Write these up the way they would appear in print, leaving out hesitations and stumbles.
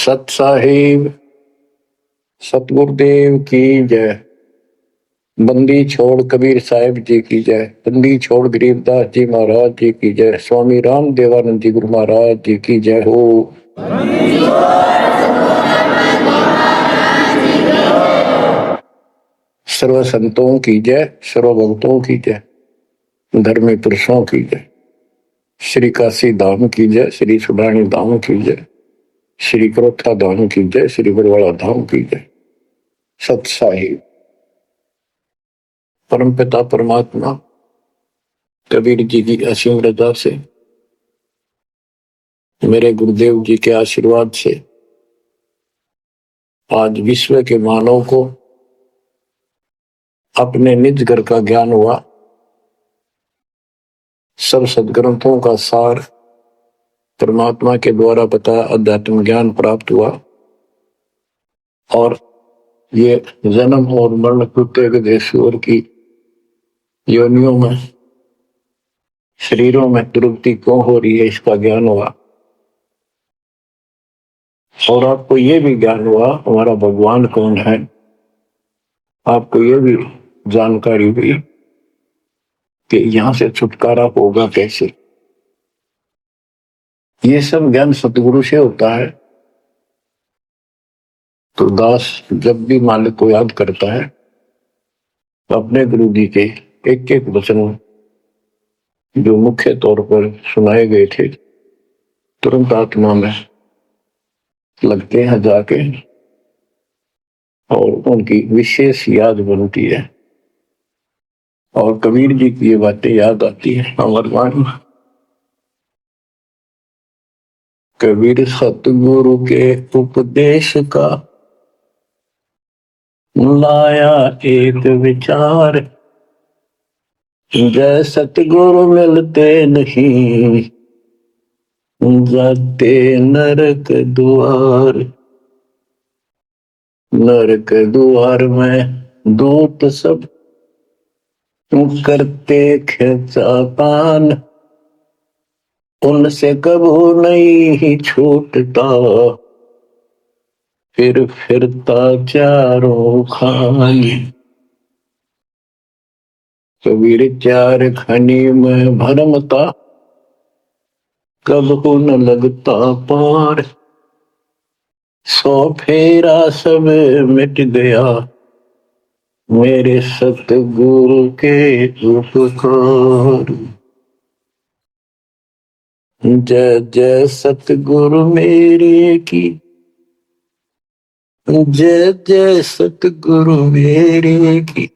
सत साहिब सतगुरुदेव की जय। बंदी छोड़ कबीर साहिब जी की जय। बंदी छोड़ गरीबदास जी महाराज जी की जय। स्वामी राम देवानंद जी गुरु महाराज जी की जय हो। सर्व संतों की जय, सर्व भक्तों की जय, धर्मी पुरुषों की जय। श्री काशी धाम की जय, श्री सुब्राणी धाम की जय, श्री क्रोथा धाम की जय, श्री बरवाड़ा धाम की जय। सत साहिब परमपिता परमात्मा कबीर जी की असीम रजा से, मेरे गुरुदेव जी के आशीर्वाद से आज विश्व के मानव को अपने निज घर का ज्ञान हुआ। सब सदग्रंथों का सार परमात्मा के द्वारा बताया अध्यात्म ज्ञान प्राप्त हुआ और ये जन्म और मरण प्रत्येक देशवर की योनियों में, शरीरों में दुर्गति क्यों हो रही है, इसका ज्ञान हुआ। और आपको ये भी ज्ञान हुआ हमारा भगवान कौन है। आपको ये भी जानकारी हुई कि यहां से छुटकारा होगा कैसे। ये सब ज्ञान सतगुरु से होता है। तो दास जब भी मालिक को याद करता है तो अपने गुरु जी के एक एक वचन जो मुख्य तौर पर सुनाए गए थे तुरंत आत्मा में लगते हैं जाके और उनकी विशेष याद बनती है और कबीर जी की ये बातें याद आती है। अमरवाणी कबीर सतगुरु के उपदेश का लाया एक विचार, जय सतगुरु मिलते नहीं जाते नरक द्वार। नरक द्वार में दूत सब करते खिंचातान, उनसे कबू नहीं छूटता फिर फिरता चारों खानी। कबीर चार खनी में भरमता कबू न लगता पार। 100 फेरा सब मिट गया मेरे सतगुरु के उपकार। जय जय सतगुरु मेरे की, जय जय सतगुरु मेरे की।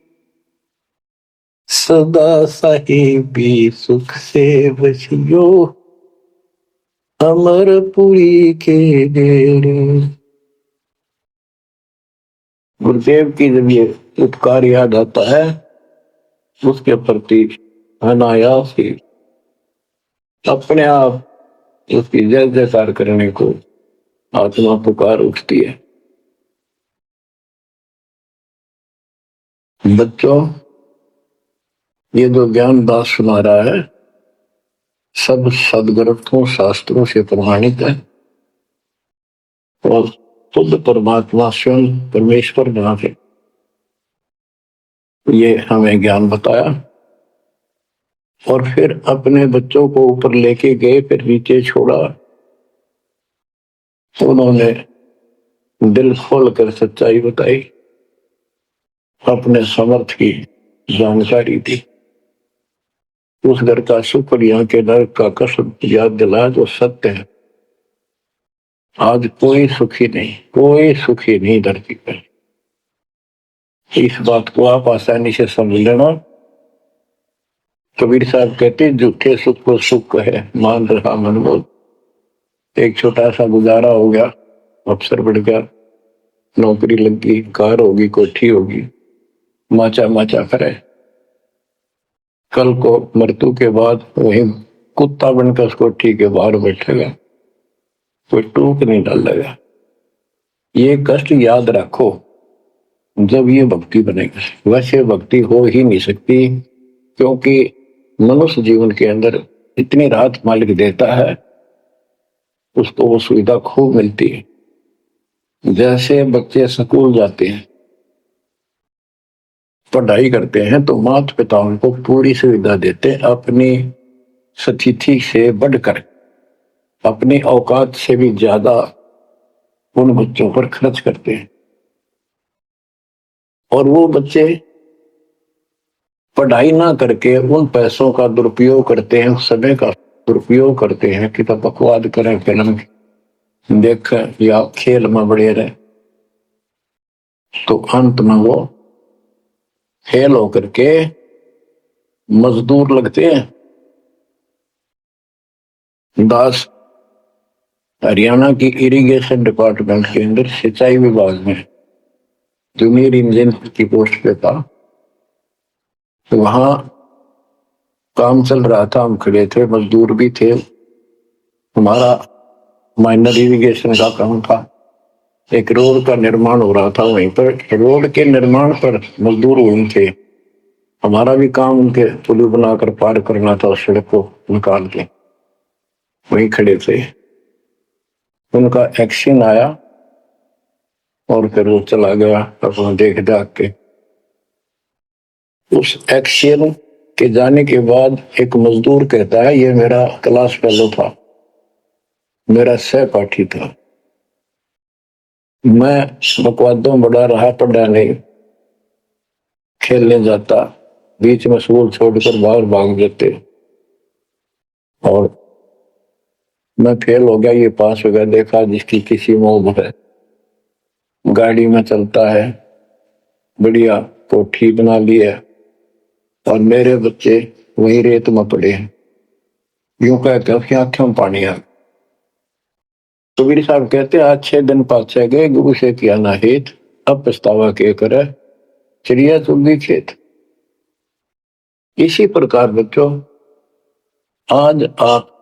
सदा साहिबी सुख से बसियो अमरपुरी के डेरे। गुरुदेव की जब ये उपकार याद आता है उसके प्रति अनायास ही अपने आप उसकी जय जयकार करने को आत्मा पुकार उठती है। बच्चों, ये जो ज्ञान दास सुना रहा है सब सदग्रंथों शास्त्रों से प्रमाणित है और खुद परमात्मा स्वयं परमेश्वर जहां से ये हमें ज्ञान बताया और फिर अपने बच्चों को ऊपर लेके गए, फिर नीचे छोड़ा। उन्होंने दिल खोल कर सच्चाई बताई, अपने समर्थ की जानकारी दी। उस घर का सुख और यहाँ के नरक का कष्ट याद दिलाया जो सत्य है। आज कोई सुखी नहीं धरती पर। इस बात को आप आसानी से समझ लेना। कबीर साहब कहते झूठे सुख को सुख है मान रहा मन बोल। एक छोटा सा गुजारा हो गया, अफसर बढ़ गया, नौकरी लग गई, कार होगी, कोठी होगी, माचा माचा करे। कल को मृत्यु के बाद वही कुत्ता बनकर उस कोठी के बाहर बैठेगा, कोई टूक नहीं डालेगा। ये कष्ट याद रखो जब ये भक्ति बनेगी। वैसे भक्ति हो ही नहीं सकती क्योंकि मनुष्य जीवन के अंदर इतनी राहत मालिक देता है, उसको वो सुविधा खूब मिलती है। जैसे बच्चे स्कूल जाते हैं, पढ़ाई करते हैं, तो माता पिता उनको पूरी सुविधा देते हैं, अपनी स्थिति से बढ़कर, अपनी औकात से भी ज्यादा उन बच्चों पर खर्च करते हैं। और वो बच्चे पढ़ाई ना करके उन पैसों का दुरुपयोग करते हैं, उस समय का दुरुपयोग करते हैं कि तो बकवाद करें, फिल्म देख या खेल में बढ़े रहे, तो अंत में वो फेल होकर के मजदूर लगते हैं। दास हरियाणा की इरिगेशन डिपार्टमेंट के अंदर सिंचाई विभाग में जूनियर इंजीनियर की पोस्ट पे था, तो वहां काम चल रहा था, हम खड़े थे, मजदूर भी थे, हमारा माइनर इरिगेशन का काम था। एक रोड का निर्माण हो रहा था, वहीं पर रोड के निर्माण पर मजदूर वहीं थे, हमारा भी काम उनके पुल बनाकर पार करना था, सड़क को निकाल के वहीं खड़े थे। उनका एक्शन आया और फिर वो चला गया अपना देख दाख के। उस एक्शन के जाने के बाद एक मजदूर कहता है, ये मेरा क्लास फेलो था, मेरा सहपाठी था, मैं बकवादों बड़ा रहा, पढ़ा नहीं, खेलने जाता, बीच में स्कूल छोड़कर बाहर भाग जाते, और मैं फेल हो गया, ये पास हो गया। देखा जिसकी किसी मोह है, गाड़ी में चलता है, बढ़िया कोठी बना ली है, और मेरे बच्चे वही रेत में पड़े हैं। यूं कहते हैं आंखों में पानी आ। तो वीर साहब कहते हैं, आज 6 दिन पाछे गए, गुरु से किया ना हित, अब पछतावा के करे, चिड़िया चुगी खेत। इसी प्रकार बच्चों, आज आप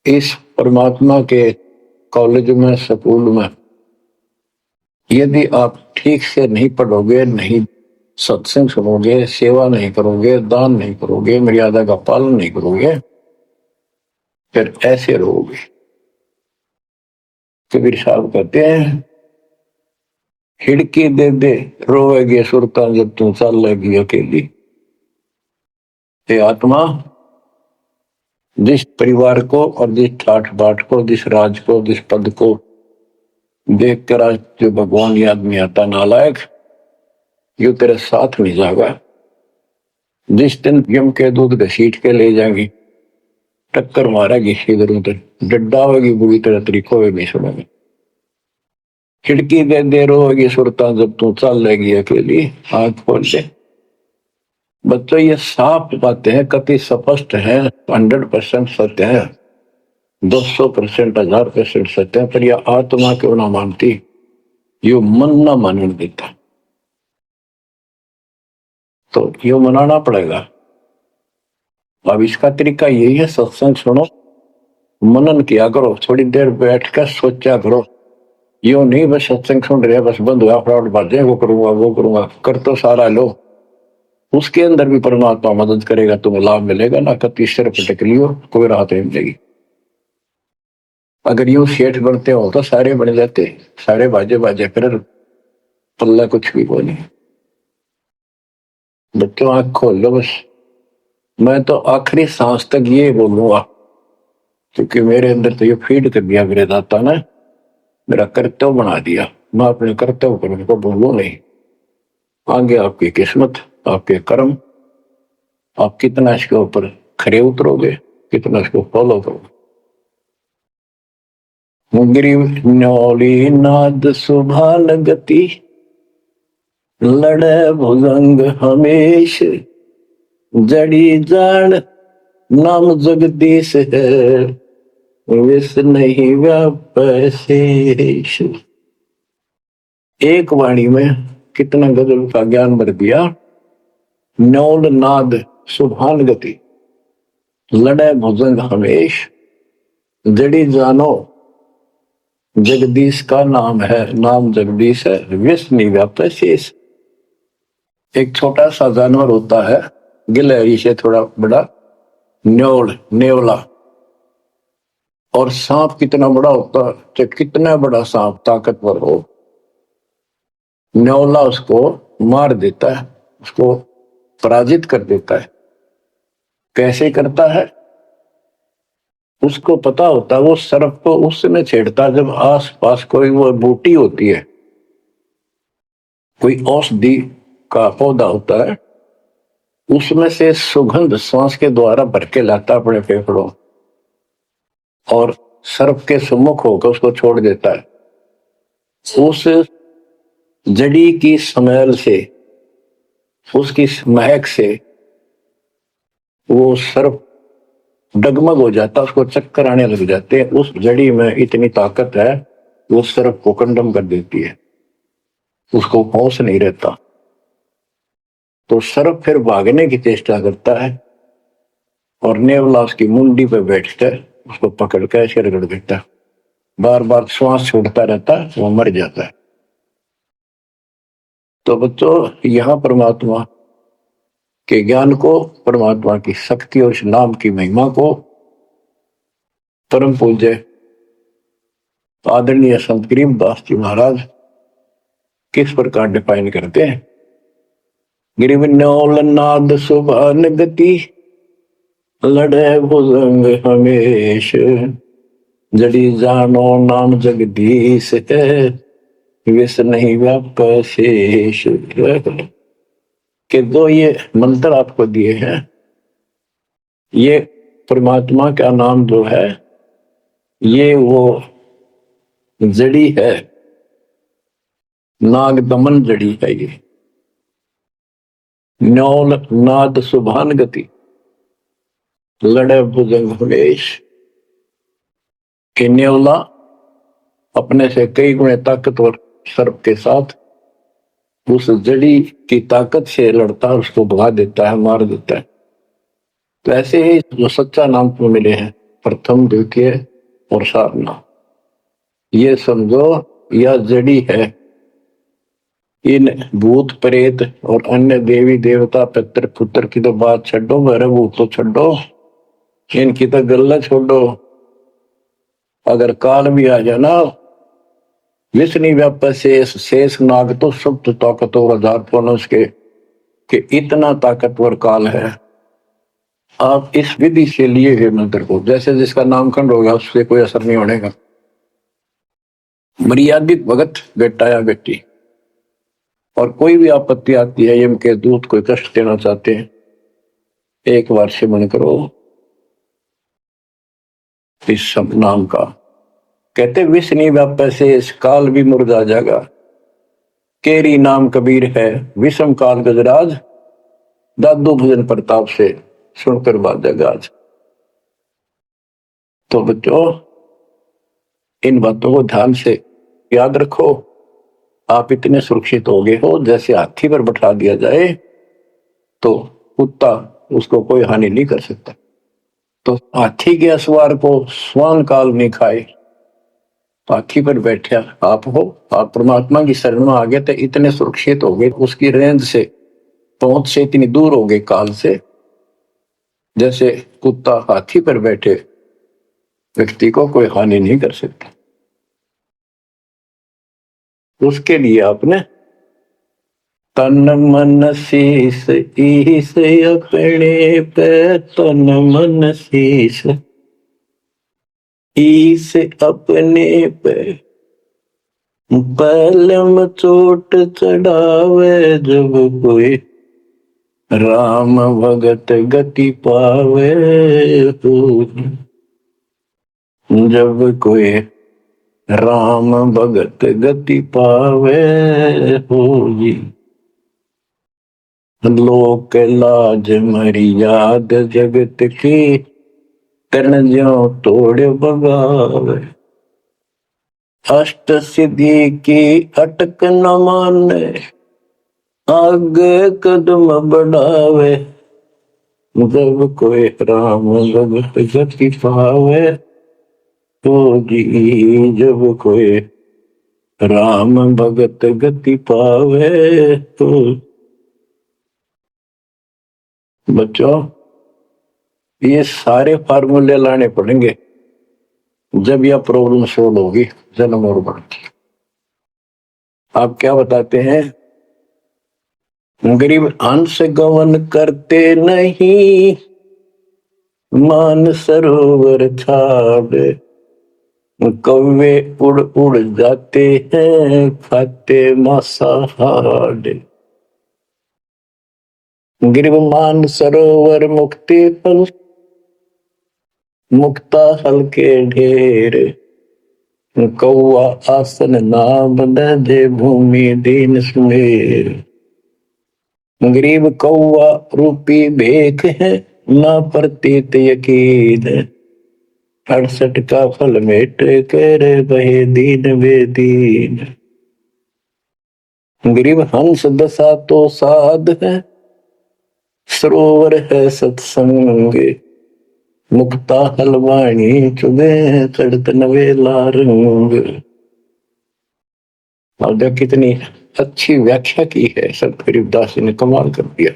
इस परमात्मा के कॉलेज में, स्कूल में, यदि आप ठीक से नहीं पढ़ोगे, नहीं सत्संग सुनोगे, सेवा नहीं करोगे, दान नहीं करोगे, मर्यादा का पालन नहीं करोगे, फिर ऐसे रहोगे। कबीर साहब कहते हैं, खिड़की दे दे रोएगी सुरता जब तू चल लेगी अकेली। हे आत्मा, जिस परिवार को और जिस ठाठ बाट को, जिस राज को, जिस पद को देख कर आज जो भगवान याद नहीं आता, नालायक, यो तेरे साथ नहीं जाएगा। जिस दिन यम के दूध घसीट के ले जाएंगी, टक्कर मारेगी इधर उधर, डड्डा होगी बुरी तरह, तरीको होगी सुनेगी। खिड़की दे दे रोएगी सुरता जब तू चल लेगी अकेली, आंख खोल दे। बच्चों, ये साफ बातें हैं, कति स्पष्ट है, 100% सत्य है, 200%, 1000% सत्य है, पर यह आत्मा क्यों ना मानती, यो मन ना मानने देता, तो यो मनाना पड़ेगा। अब इसका तरीका यही है, सत्संग सुनो, मनन किया करो, थोड़ी देर बैठकर सोचा करो। यो नहीं बस सत्संग सुन रहे, बस बंद हुआ फटाफट बातें, वो करूंगा वो करूंगा, कर तो सारा लो, उसके अंदर भी परमात्मा मदद करेगा, तुम्हें लाभ मिलेगा ना। कति सिर पटक लियो, कोई राहत नहीं मिलेगी। अगर यूं सेठ बनते हो तो सारे बन जाते, सारे बाजे बाजे, फिर पल्ला कुछ भी को नहीं। बच्चों, आंख खोल लो बस। मैं तो आखिरी सांस तक ये बोलूंगा, क्योंकि मेरे अंदर तो ये फीड कर दिया मेरे दाता ने, मेरा कर्तव्य बना दिया, मैं अपने कर्तव्य पर उनको बोलूं नहीं। आगे आपकी किस्मत, आपके कर्म, आप कितना इसके ऊपर खरे उतरोगे, कितना इसको फॉलो करोगे। मुगरी न्योली नाद सुभान गति, लड़े भुजंग हमेश, जड़ी जान नाम जगदीश है, विष नहीं व्यापशेष। एक वाणी में कितना गजल का ज्ञान भर दिया। न्योल नाद सुभान गति, लड़े भुजंग हमेश, जड़ी जानो जगदीश का नाम है, नाम जगदीश है, विष नहीं व्यापशेष। एक छोटा सा जानवर होता है, गिलहरी से थोड़ा बड़ा, न्योल, नेवला, और सांप कितना बड़ा होता है, तो कितना बड़ा सांप ताकतवर हो, न्योला उसको मार देता है, उसको पराजित कर देता है। कैसे करता है? उसको पता होता है वो सर्प को उस समय छेड़ता जब आस पास कोई वो बूटी होती है, कोई औषधि का पौधा होता है, उसमें से सुगंध श्वास के द्वारा भर के लाता अपने फेफड़ों, और सर्प के सम्मुख होकर उसको छोड़ देता है। उस जड़ी की स्मेल से, उसकी महक से वो सर्प डगमग हो जाता, उसको चक्कर आने लग जाते हैं। उस जड़ी में इतनी ताकत है, वो सर्प को कंडम कर देती है, उसको होश नहीं रहता। तो सर्प फिर भागने की चेष्टा करता है और नेवला उसकी मुंडी पे बैठकर उसको पकड़ कर ऐसे रगड़ देता है, बार बार श्वास छूटता रहता है, वो मर जाता है। तो बच्चों, यहां परमात्मा के ज्ञान को, परमात्मा की शक्ति और उस नाम की महिमा को परम पूज्य आदरणीय संत गरीबदास जी महाराज किस प्रकार डिफाइन करते हैं। गिरिवन्योल नाद सुभान गति, लड़े भुजंग हमेश, जड़ी जानो नाम जगदीश है, विष नहीं व्याप शेष। के दो ये मंत्र आपको दिए हैं, ये परमात्मा का नाम जो है, ये वो जड़ी है, नाग दमन जड़ी है। ये न्योल नाद सुभान गति, लड़े भुजंग हमेश, कि न्योला अपने से कई गुणे ताकतवर सर्प के साथ उस जड़ी की ताकत से लड़ता है, उसको भगा देता है, मार देता है। तो ऐसे ही जो सच्चा नाम को मिले हैं, प्रथम द्वितीय और सारना, ये समझो यह जड़ी है। इन भूत प्रेत और अन्य देवी देवता पितर पुत्र की तो बात छोड़ो, मेरे भूत तो छोड़ो, इनकी तो गल्ला छोड़ो। अगर काल भी आ जाए ना, विष्णु व्याप शेष, शेष नाग तो सब तो ताकतवर हजार पुरुष के, कि इतना ताकतवर काल है। आप इस विधि से लिए हुए मंत्र को, जैसे जिसका नामकरण होगा उससे कोई असर नहीं होने का। मर्यादित भगत बेटा या बेटी, और कोई भी आपत्ति आती है, यम के दूत कोई कष्ट देना चाहते हैं, एक बार सिमरन करो इस सब नाम का। कहते विष नहीं व्याप से इस काल भी मुर्दा जागा, केरी नाम कबीर है विषम काल गजराज, दादू भजन प्रताप से सुनकर बाजा गाज। तो बच्चों, इन बातों को ध्यान से याद रखो। आप इतने सुरक्षित हो गए हो, जैसे हाथी पर बैठा दिया जाए तो कुत्ता उसको कोई हानि नहीं कर सकता। तो हाथी के असवार को स्वान काल नहीं खाए, हाथी पर बैठा आप हो, आप परमात्मा की शरण में आ गए तो इतने सुरक्षित हो गए, उसकी रेंज से, पहुंच से इतनी दूर हो गए काल से, जैसे कुत्ता हाथी पर बैठे व्यक्ति को कोई हानि नहीं कर सकता। उसके लिए आपने तन मन शीस ईस अपने पे, तन मन शीस ईस अपने पे, पलम चोट चढ़ावे जब कोई, राम भगत गति पावे हो, जब कोई राम भगत गति पावे हो जी। लोक लाज मर्याद जगत की, तन ज्यों तोड़ बगावे, अष्ट सिद्धि की अटक न माने, आगे कदम बढ़ावे, जब कोई राम भगत गति पावे तो जी, जब कोई राम भगत गति पावे तो। बच्चों, ये सारे फार्मूले लाने पड़ेंगे जब यह प्रॉब्लम सोल्व होगी जन्म और मरण की। आप क्या बताते हैं? गरीब अंश गवन करते नहीं, मान सरोवर छाड़, कौवे उड़ उड़ जाते हैं, खाते मांसाहार। गिरव मान सरोवर मुक्ति फल, मुक्ता हल के ढेर, कौआ आसन नाम दे भूमि दीन सुमेर। गरीब कौआ रूपी भेख है, ना प्रतीत यकीन, 68 का फल मेट कर बहे दीन बेदीन। गरीब हंस दशा तो साध है, सरोवर है सत्संग, मुक्ता हलवाणी चुबे चढ़त नवेला रंग। और देख कितनी अच्छी व्याख्या की है संत गरीबदास जी ने, कमाल कर दिया।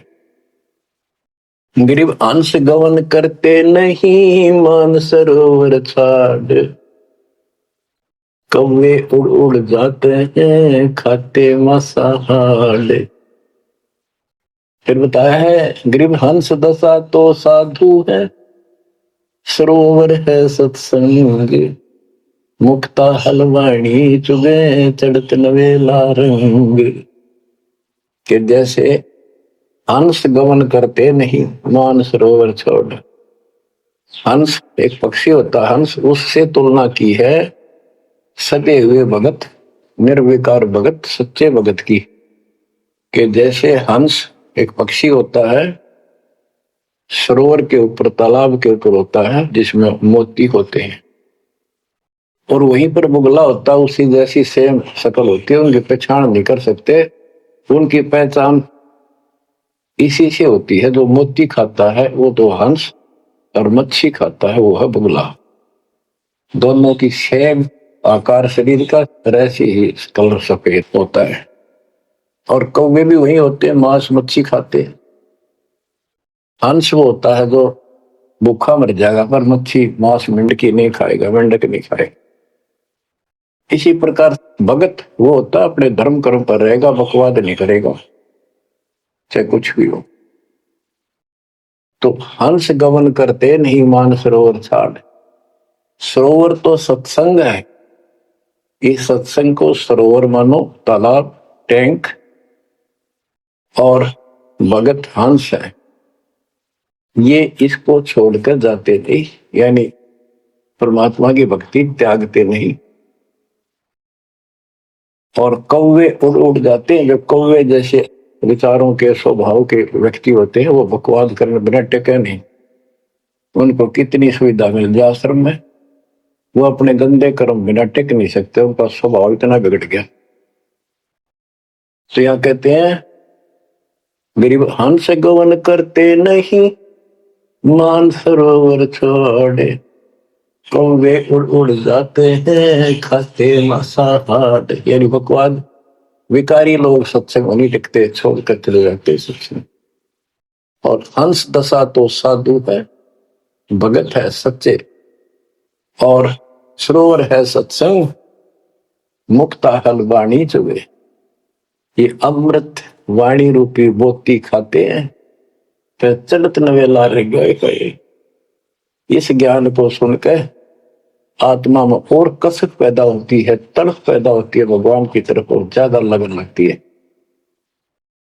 गरीब अंश गवन करते नहीं, मान सरोवर छाड़, कौवे उड़ उड़ जाते हैं, खाते मांसाहार। फिर बताया है गरीब हंस दशा तो साधु है, सरोवर है सत्संग, मुक्ता हलवाणी चुगे चढ़त नवेला रंग। कि जैसे हंस गमन करते नहीं, मान सरोवर छोड़। हंस एक पक्षी होता, हंस उससे तुलना की है सदे हुए भगत, निर्विकार भगत, सच्चे भगत की। कि जैसे हंस एक पक्षी होता है, सरोवर के ऊपर, तालाब के ऊपर होता है जिसमें मोती होते हैं, और वहीं पर बुगला होता है, उसी जैसी सेम शक्ल होती है, उनकी पहचान नहीं कर सकते। उनकी पहचान इसी से होती है, जो मोती खाता है वो तो हंस, और मच्छी खाता है वो है बुगला। दोनों की सेम आकार शरीर का, ऐसी ही कलर सफेद होता है। और कौवे भी वही होते हैं, मांस मच्छी खाते हैं। हंस वो होता है जो भूखा मर जाएगा, पर मच्छी मांस मेंढकी नहीं खाएगा, मेंढक नहीं खाएगा। इसी प्रकार भगत वो होता है अपने धर्म कर्म पर रहेगा, बकवाद नहीं करेगा चाहे कुछ भी हो। तो हंस गमन करते नहीं, मान सरोवर छाड़। सरोवर तो सत्संग है, इस सत्संग को सरोवर मानो, तालाब, टैंक, और भगत हंस है, ये इसको छोड़कर जाते थे, यानी परमात्मा की भक्ति त्यागते नहीं। और कौवे उड़ उड़ जाते हैं, जो कौवे जैसे विचारों के स्वभाव के व्यक्ति होते हैं, वो बकवाद करने बिना टेके नहीं। उनको कितनी सुविधा मिल जाए आश्रम में, वो अपने गंदे कर्म बिना टिक नहीं सकते, उनका स्वभाव इतना बिगड़ गया। तो यहां कहते हैं गरीब हंस गवन करते नहीं, मान सरोवर छोड़े, कौवे उड़ उड़ जाते हैं, खाते मांसाहार। यानी बकवाद विकारी लोग सत्संग नहीं टिकते, छोड़कर चले जाते सत्संग। और हंस दशा तो साधु है, भगत है सच्चे, और सरोवर है सत्संग, मुक्ता हल वाणी चुगे। ये अमृत वाणी रूपी मोती खाते हैं, फिर चलत नवेला रह गए। इस ज्ञान को सुनकर आत्मा में और कसक पैदा होती है, तड़प पैदा होती है भगवान की तरफ, और ज्यादा लगन लगती है।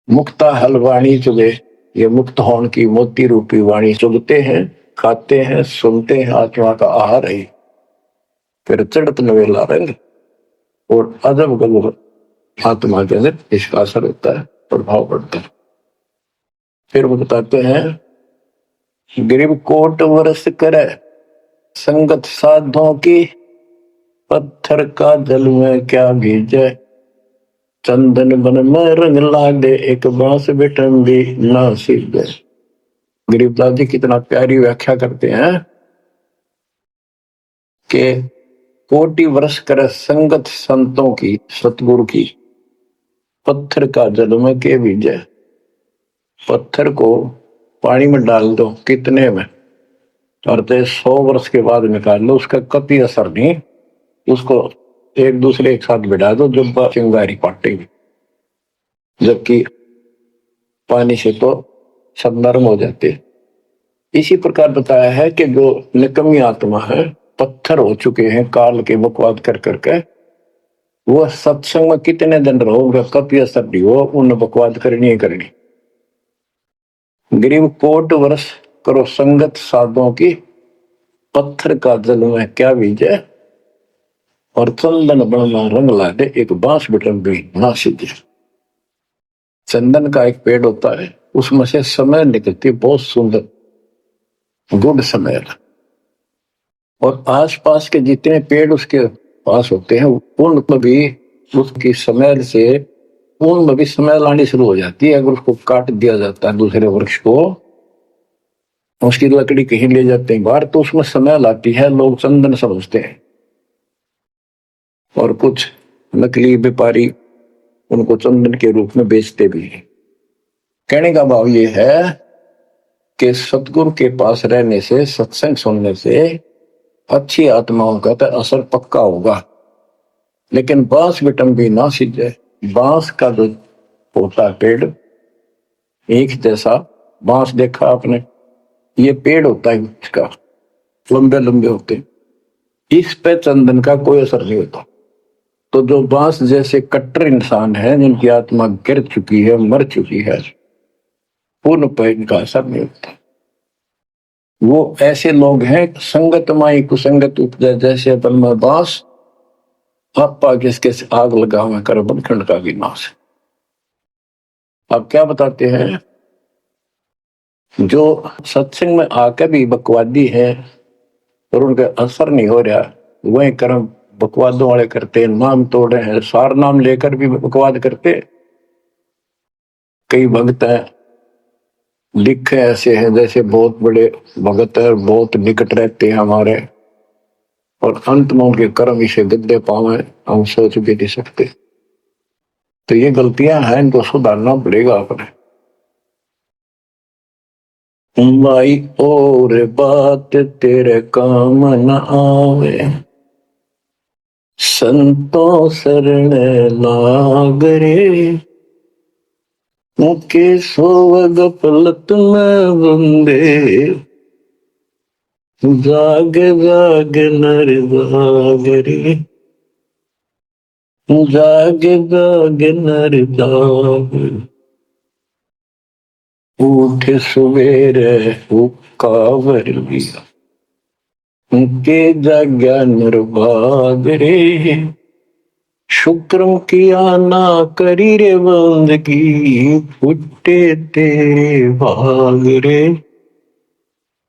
मुक्ता हल वाणी चुगे, ये मुक्त होने की मोती रूपी वाणी चुगते हैं, खाते हैं, सुनते हैं, आत्मा का आहार है। फिर चढ़त नवेला रंग, और अजब गजब आत्मा के अंदर इसका असर होता है, प्रभाव पड़ता है। फिर वो बताते हैं गरीब कोट वर्ष करे, संगत साधों की, पत्थर का जल में क्या भीजे, चंदन बन में रंग लागे, एक बांस बिटन भी ना सीधे। गरीबदास जी कितना प्यारी व्याख्या करते हैं कि कोटि वर्ष करे संगत संतों की, सतगुरु की, पत्थर का जल में के भीजे। पत्थर को पानी में डाल दो, कितने में? और तो 100 वर्ष के बाद निकाल लो, उसका कभी असर नहीं। उसको एक दूसरे के साथ बिठा दो, जब चिंगारी काटेगी, जबकि पानी से तो सब नरम हो जाते। इसी प्रकार बताया है कि जो निकम्मी आत्मा है, पत्थर हो चुके हैं काल के बकवाद कर करके, वो सत्संग में कितने दिन रहो, कभी असर नहीं हो, उन बकवाद करनी ही करनी। गरीब कोट वर्ष करो संगत साधुओं की, पत्थर का जल में क्या बीजे, और चंदन बनना रंग ला दे, एक बांस बिटम भी ना सीधे। चंदन का एक पेड़ होता है, उसमें से समय निकलती बहुत सुंदर, गुड समय। और आसपास के जितने पेड़ उसके पास होते हैं, उनमें भी उसकी स्मेल से उनमें भी स्मेल आनी शुरू हो जाती है। अगर उसको काट दिया जाता है दूसरे वृक्ष को, उसकी लकड़ी कहीं ले जाते हैं बाहर, तो उसमें स्मेल आती है, लोग चंदन समझते हैं। और कुछ नकली व्यापारी उनको चंदन के रूप में बेचते भी हैं। कहने का भाव ये है कि सतगुरु के पास रहने से, सत्संग सुनने से अच्छी आत्माओं का तो असर पक्का होगा। लेकिन बांस बिटम भी ना सीधे, बांस का जो होता है पेड़, एक जैसा बांस देखा आपने, ये पेड़ होता है इसका, लंबे लंबे होते, इस पे चंदन का कोई असर नहीं होता। तो जो बांस जैसे कट्टर इंसान है, जिनकी आत्मा गिर चुकी है, मर चुकी है, उन पर इनका असर नहीं होता। वो ऐसे लोग हैं, संगत माई कुसंगत उपजे, जैसे अपन में बांस, आपा किसके आग लगा हुआ कर बनखंड का विनाश। अब क्या बताते हैं, जो सत्संग में आकर भी बकवादी है और उनका असर नहीं हो रहा, वही कर्म बकवादों वाले करते, नाम तोड़े हैं, सार नाम लेकर भी बकवाद करते। कई भक्त हैं, लिखे ऐसे हैं जैसे बहुत बड़े भगत है, बहुत निकट रहते हैं हमारे, और अंत में उनके कर्म इसे गद्दे पावे, हम सोच भी नहीं सकते। तो ये गलतियां हैं, इनको सुधारना पड़ेगा अपने। माई और बात तेरे काम न आवे, संतों शरण लाग रे, मुके सोवग पलत में बंदे, जाग जाग नर जाग रे, जाग जाग नर जाग, उठ सवेरे हुक्कावर लिया, के जाग्या निर्भाग रे, शुक्रम किया ना करी रे बंदगी, फुटे तेरे भाग रे,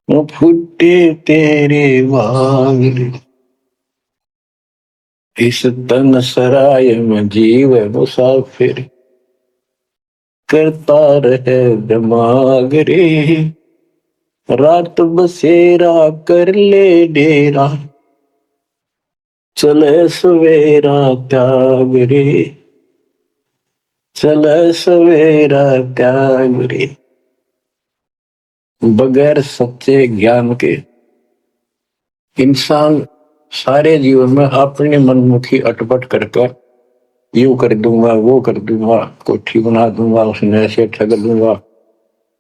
फुटे तेरे भाग रे। इस तन सराय में जीव मुसाफिर, करता रहे दिमाग रे, रात बसेरा कर ले डेरा, चले सवेरा त्याग रे, चले सवेरा त्याग रे। बगैर सच्चे ज्ञान के इंसान सारे जीवन में अपने मनमुखी अटपट करके, यूं कर दूंगा, वो कर दूंगा, कोठी बना दूंगा, उसने ऐसे ठग लूंगा,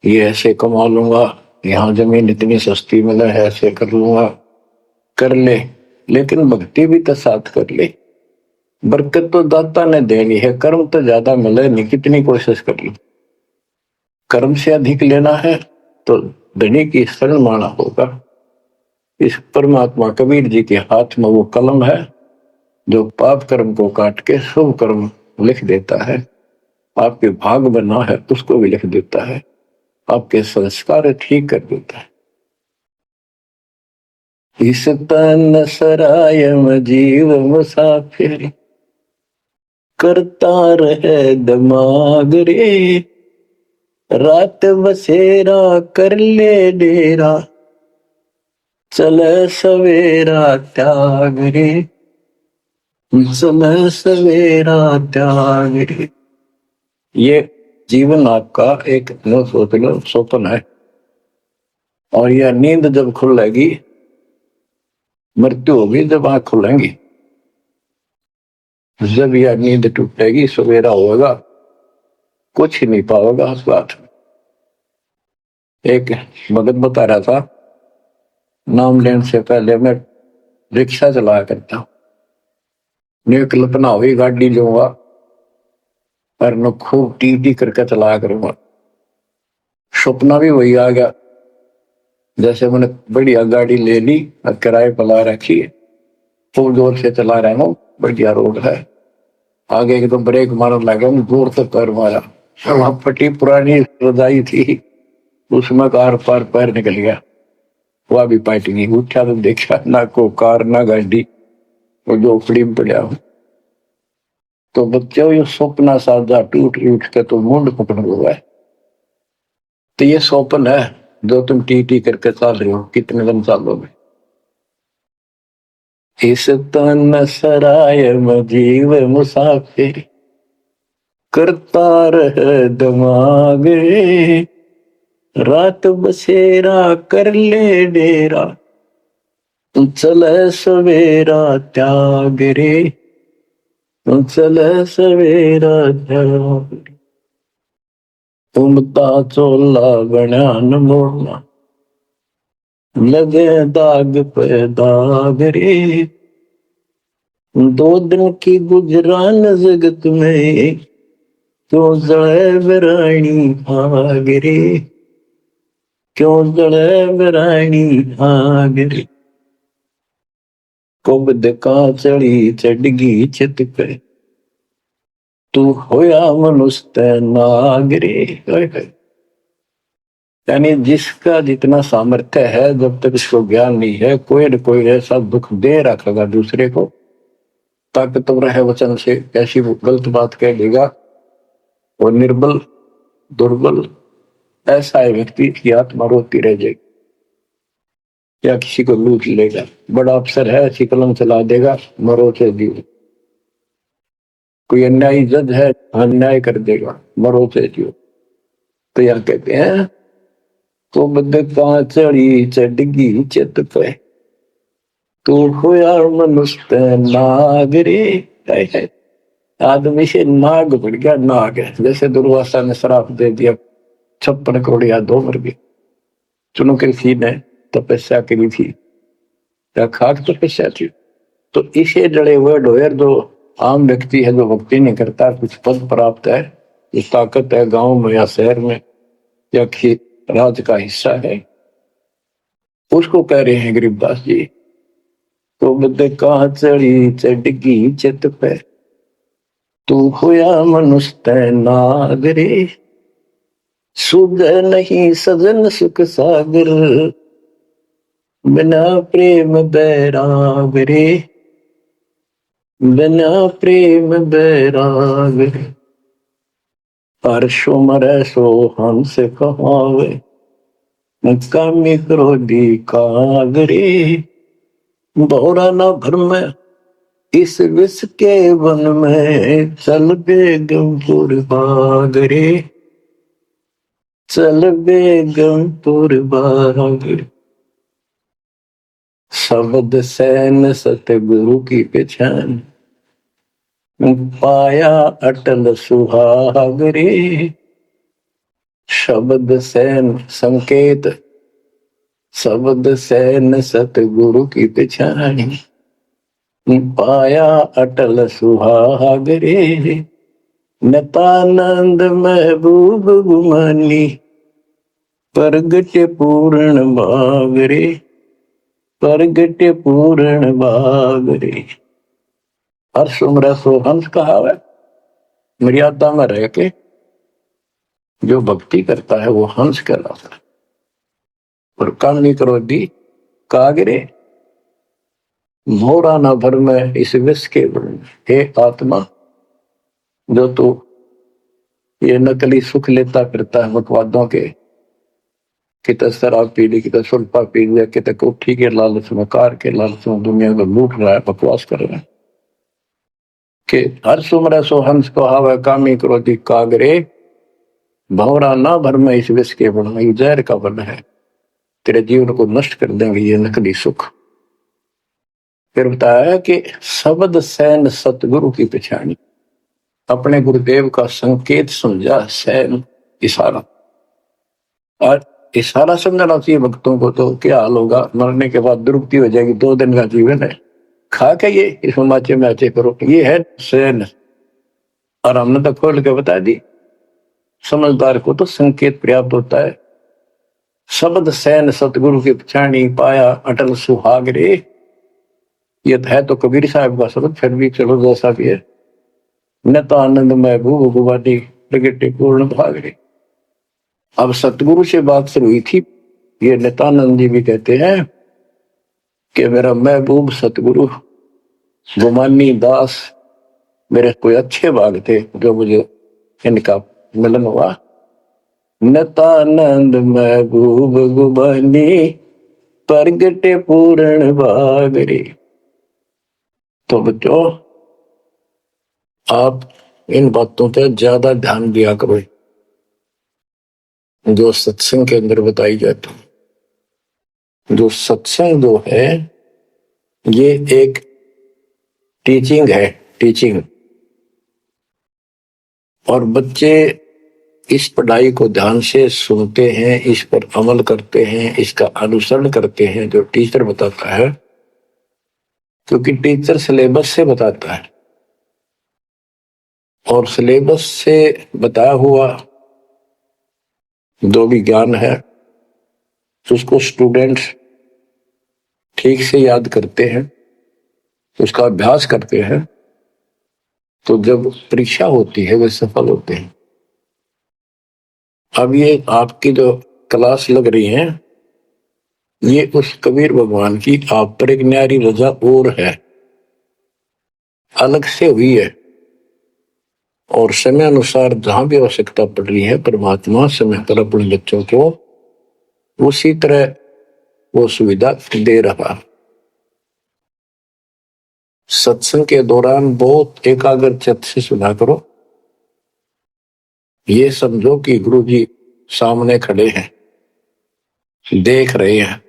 ये ऐसे कमा लूंगा, यहाँ जमीन इतनी सस्ती मिला है, ऐसे कर लूंगा, कर ले। लेकिन भक्ति भी तो साथ कर ले, बरकत तो दाता ने देनी है, कर्म तो ज्यादा मिले नहीं, कितनी कोशिश कर लो, कर्म से अधिक लेना है तो धनी की शरण माना होगा। इस परमात्मा कबीर जी के हाथ में वो कलम है, जो पाप कर्म को काट के शुभ कर्म लिख देता है। आपके भाग बना है उसको भी लिख देता है, आपके संस्कार ठीक कर देता है। इस तन सराय में जीव मुसाफिर, करता रहे दिमाग रे, रात बसेरा कर ले डेरा, चले सवेरा त्याग रे, चले सवेरा त्याग रे। ये जीवन आपका एक न सोच लो स्वप्न है, और यह नींद जब खुलेगी, मृत्यु होगी जब आंख खुलेंगी, जब यह नींद टूटेगी सवेरा होगा, कुछ ही नहीं पाओगा उस बात में। एक भगत बता रहा था, नाम लेने से पहले मैं रिक्शा चलाया करता हूं, ने कल्पना हुई गाड़ी लूंगा और न खूब टी टी करके चलाया करूंगा। सपना भी वही आ गया, जैसे मैंने बढ़िया गाड़ी ले ली और किराए पर ला रखी है, खूब जोर से चला रहा हूँ, बढ़िया रोड है, आगे एकदम ब्रेक मारने लगा, जोर से पैर मारा, वहां फटी पुरानी रजाई थी, उसमें कार पार पैर निकल गया, वह भी पार्टी नहीं। उठा तो देखा ना को कार ना गाड़ी, वो झोपड़ी में पड़ा हूं। तो बच्चों ये सपना साजा टूट उठ के तो मुंड पकड़ हुआ है। तो ये स्वप्न है जो तुम टी टी करके चल रहे हो, कितने दिन चलोगे? इस तन सराय में जीव मुसाफिर, करता रह दिमाग रे, रात बसेरा कर ले डेरा, चले सवेरा त्याग रे, चले सवेरा त्याग रे। उमता चोला बना न मोड़ना, लगे दाग पे दाग रे, दो दिन की गुजरान जगत में, क्यों जड़े वराणी आग रे, क्यों जड़े वराणी आग रे। कुबद का चढ़ी चढ़गी चित पे, तू होया मनुष्य नाग रे। यानी जिसका जितना सामर्थ्य है, जब तक इसको ज्ञान नहीं है, कोई न कोई ऐसा दुख दे रखेगा दूसरे को, ताकतवर है वचन से ऐसी गलत बात कह देगा, और निर्बल दुर्बल ऐसा है व्यक्ति की आत्मा रोती रह जाएगी, या किसी को लूट लेगा। बड़ा अफसर है, ऐसी कलम चला देगा, मरो से जीव। कोई अन्यायी जज है, अन्याय कर देगा, मरो से जीव। तो यह कहते हैं, तो बद का चढ़ी चढ़गी चित पे, तू होया मनुष्य नाग रे। आदमी से नाग बढ़ गया, नाग है। जैसे दुर्वासा ने श्राप दे दिया, 56 करोड़ या 2 मर गए। चुनो कृषि ने तपस्या करी थी, या खाक तपस्या थी। तो इसे जड़े हुए ढोयर जो आम व्यक्ति है, जो भक्ति नहीं करता, कुछ पद प्राप्त है, इस ताकत है गांव में या शहर में या राज का हिस्सा है, उसको कह रहे हैं गरीबदास जी, तो बदे कहा चढ़ी चढ़गी चित पे, तू होया मनुष्य नाग रे, सुध नहीं सजन सुख सागर, बिना प्रेम बैराग रे, बिना प्रेम बैराग रे। हर्षो मरे सो हंस कहावे, कामी क्रोधी काग रे, बहुरा न भ्रम इस विष के वन में, चल बेगमपुर बाग रे, चल बेगमपुर बाग रे। शब्द सैन सतगुरु की पहचान, पाया अटल सुहाग रे। शब्द सैन संकेत, शब्द सैन सतगुरु की पहचान, पाया अटल सुहाग रे। नतानंद महबूब गुमानी, प्रगट पूर्ण भाग रे, प्रगट पूर्ण भाग रे। हर्ष उम्र सो हंस कहा है, मर्यादा में रह के जो भक्ति करता है वो हंस कहलाता है। और कामी क्रोधी कागरे, मोरा ना भर में इस विष के वर्ण। हे आत्मा, जो तू ये नकली सुख लेता फिरता है मतवादों के, कित शराब पी ली, कित सुल्फा पी लिया, कित कोठी के लालच में, कार के लालच में दुनिया को लूट रहा है, बकवास कर रहा है। कि हर सुमर सो हंस को हावे, कामी क्रोधी कागरे, भौरा ना भर में इस विष के वर्ण। जहर का वर्ण है, तेरे जीवन को नष्ट कर देंगे ये नकली सुख। फिर बताया कि शब्द सैन सतगुरु की पहचानी, अपने गुरुदेव का संकेत समझा सैन इशारा। और इशारा समझना चाहिए भक्तों को, तो क्या हाल होगा, मरने के बाद दुर्गति हो जाएगी। 2 दिन का जीवन है, खा के ये इस माचे मैचे करो, ये है सैन। और हमने तो खोल के बता दी, समझदार को तो संकेत पर्याप्त होता है। शब्द सैन सतगुरु की पहचानी, पाया अटल सुहाग रे। ये है तो कबीर साहब का शब्द, फिर भी चलो जैसा भी है। न तो आनंद महबूब गुवानी प्रगटे पूर्ण भाग रे। अब सतगुरु से बात शुरू हुई थी, ये नित्यानंद जी भी कहते हैं कि मेरा महबूब सतगुरु गुमानी दास मेरे कोई अच्छे भाग थे जो मुझे इनका मिलन हुआ। नित्यानंद महबूब गुमानी प्रगटे पूर्ण भाग रे। तो बच्चों, आप इन बातों पर ज्यादा ध्यान दिया करो जो सत्संग के अंदर बताई जाती है। जो सत्संग जो है ये एक टीचिंग है, टीचिंग। और बच्चे इस पढ़ाई को ध्यान से सुनते हैं, इस पर अमल करते हैं, इसका अनुसरण करते हैं जो टीचर बताता है, क्योंकि टीचर सिलेबस से बताता है और सिलेबस से बताया हुआ जो भी ज्ञान है उसको स्टूडेंट्स ठीक से याद करते हैं, उसका अभ्यास करते हैं, तो जब परीक्षा होती है वे सफल होते हैं। अब ये आपकी जो क्लास लग रही है ये उस कबीर भगवान की आप पर एक न्यारी रजा और है, अलग से हुई है। और समय अनुसार जहां भी आवश्यकता पड़ रही है परमात्मा समय पर अपने बच्चों को उसी तरह वो सुविधा दे रहा। सत्संग के दौरान बहुत एकाग्रचित्त से सुना करो। ये समझो कि गुरु जी सामने खड़े हैं, देख रहे हैं।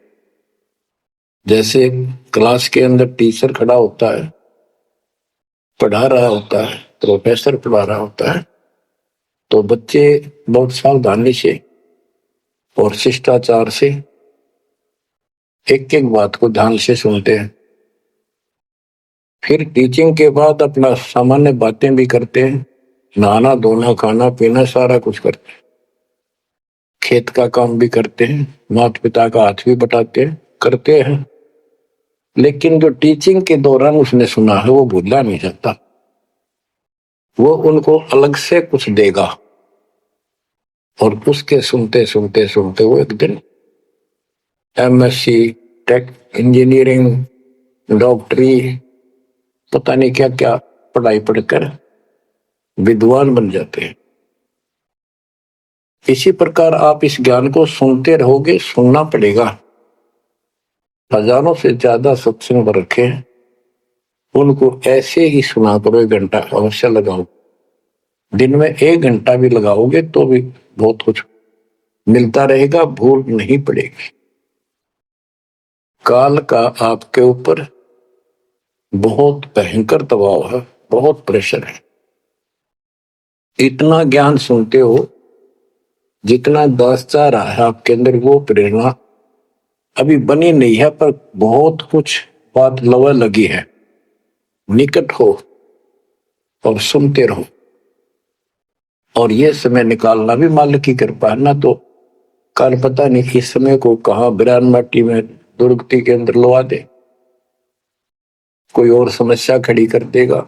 जैसे क्लास के अंदर टीचर खड़ा होता है, पढ़ा रहा होता है, प्रोफेसर पढ़ा रहा होता है, तो बच्चे बहुत सावधानी से और शिष्टाचार से एक एक बात को ध्यान से सुनते हैं। फिर टीचिंग के बाद अपना सामान्य बातें भी करते हैं, नहाना धोना खाना पीना सारा कुछ करते हैं, खेत का काम भी करते हैं, माता पिता का हाथ भी बटाते हैं, करते हैं। लेकिन जो टीचिंग के दौरान उसने सुना है वो भूलना नहीं चाहता, वो उनको अलग से कुछ देगा। और उसके सुनते सुनते सुनते वो एक दिन एमएससी टेक इंजीनियरिंग डॉक्टरी पता नहीं क्या क्या पढ़ाई पढ़कर विद्वान बन जाते हैं। इसी प्रकार आप इस ज्ञान को सुनते रहोगे, सुनना पड़ेगा। हजारों से ज्यादा सत्संग रखे, उनको ऐसे ही सुना करो, 1 घंटा अवश्य लगाओ। दिन में 1 घंटा भी लगाओगे तो भी बहुत कुछ मिलता रहेगा, भूल नहीं पड़ेगी। काल का आपके ऊपर बहुत भयंकर दबाव है, बहुत प्रेशर है। इतना ज्ञान सुनते हो जितना दास चाह रहा है आपके अंदर, वो प्रेरणा अभी बनी नहीं है, पर बहुत कुछ बात लवा लगी है। निकट हो और सुनते रहो। और ये समय निकालना भी मालिक की कृपा है ना, तो कल पता नहीं इस समय को कहा बिरान माटी में दुर्गति के अंदर लवा दे, कोई और समस्या खड़ी कर देगा,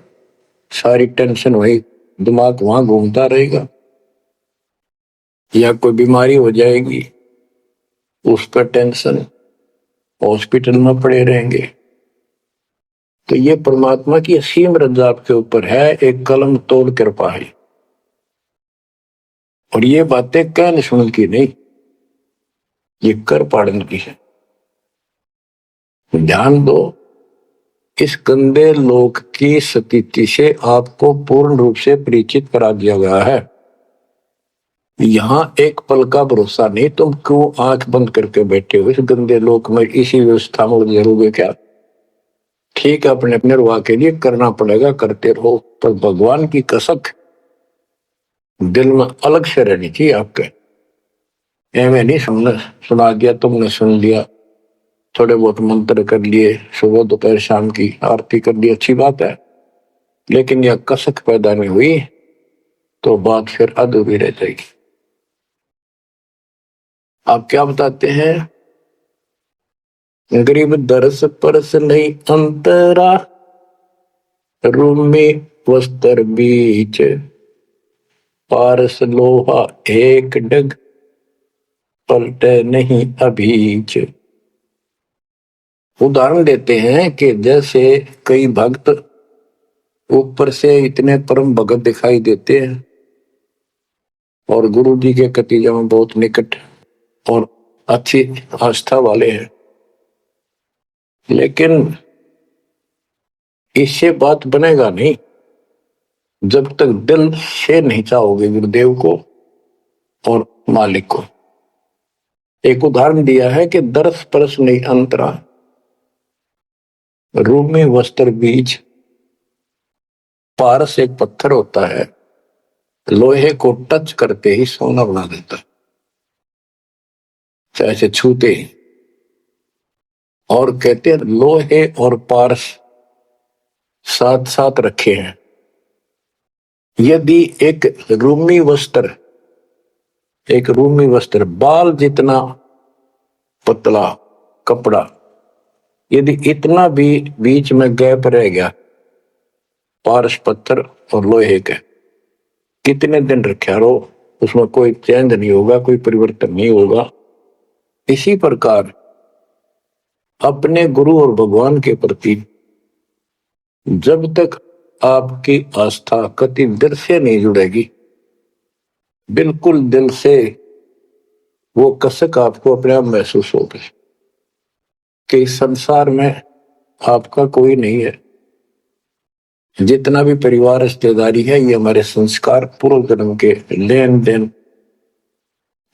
सारी टेंशन वही दिमाग वहां घूमता रहेगा, या कोई बीमारी हो जाएगी उस पर टेंशन, हॉस्पिटल में पड़े रहेंगे। तो ये परमात्मा की असीम रजा आपके ऊपर है, एक कलम तोड़ कृपा है। और ये बातें कहने सुन की नहीं, ये कर पाड़न की है। ध्यान दो, इस गंदे लोक की स्थिति से आपको पूर्ण रूप से परिचित करा दिया गया है। यहाँ एक पल का भरोसा नहीं, तुम क्यों आंख बंद करके बैठे हो इस गंदे लोक में, इसी व्यवस्था में उलझे रहोगे क्या? ठीक है, अपने अपने रुआ के लिए करना पड़ेगा, करते रहो, पर भगवान की कसक दिल में अलग से रहनी चाहिए आपके। एवं नहीं सुना दिया तुमने, सुन लिया, थोड़े बहुत मंत्र कर लिए, सुबह दोपहर शाम की आरती कर ली, अच्छी बात है, लेकिन यह कसक पैदा नहीं हुई तो बात फिर अधूरी रह जाएगी। आप क्या बताते हैं? गरीब दरस परस नहीं अंतरा, रूमी वस्त्र बीच, पारस लोहा एक डग, पलटे नहीं अभीच। उदाहरण देते हैं कि जैसे कई भक्त ऊपर से इतने परम भगत दिखाई देते हैं और गुरु जी के कतीजा में बहुत निकट और अच्छी आस्था वाले हैं, लेकिन इससे बात बनेगा नहीं जब तक दिल से नहीं चाहोगे गुरुदेव को और मालिक को। एक उदाहरण दिया है कि दरस परस नहीं अंतरा, रूमी वस्त्र बीच। पारस एक पत्थर होता है, लोहे को टच करते ही सोना बना देता है, चाहे से छूते ही। और कहते हैं लोहे और पारस साथ साथ रखे हैं। यदि एक रूमी वस्त्र बाल जितना पतला कपड़ा, यदि इतना भी बीच में गैप रह गया पारस पत्थर और लोहे के, कितने दिन रखा रहो उसमें कोई चेंज नहीं होगा, कोई परिवर्तन नहीं होगा। इसी प्रकार अपने गुरु और भगवान के प्रति जब तक आपकी आस्था कति दिल से नहीं जुड़ेगी, बिल्कुल दिल से, वो कसक आपको अपने आप महसूस होगी कि इस संसार में आपका कोई नहीं है। जितना भी परिवार रिश्तेदारी है, ये हमारे संस्कार पूर्व जन्म के लेन देन,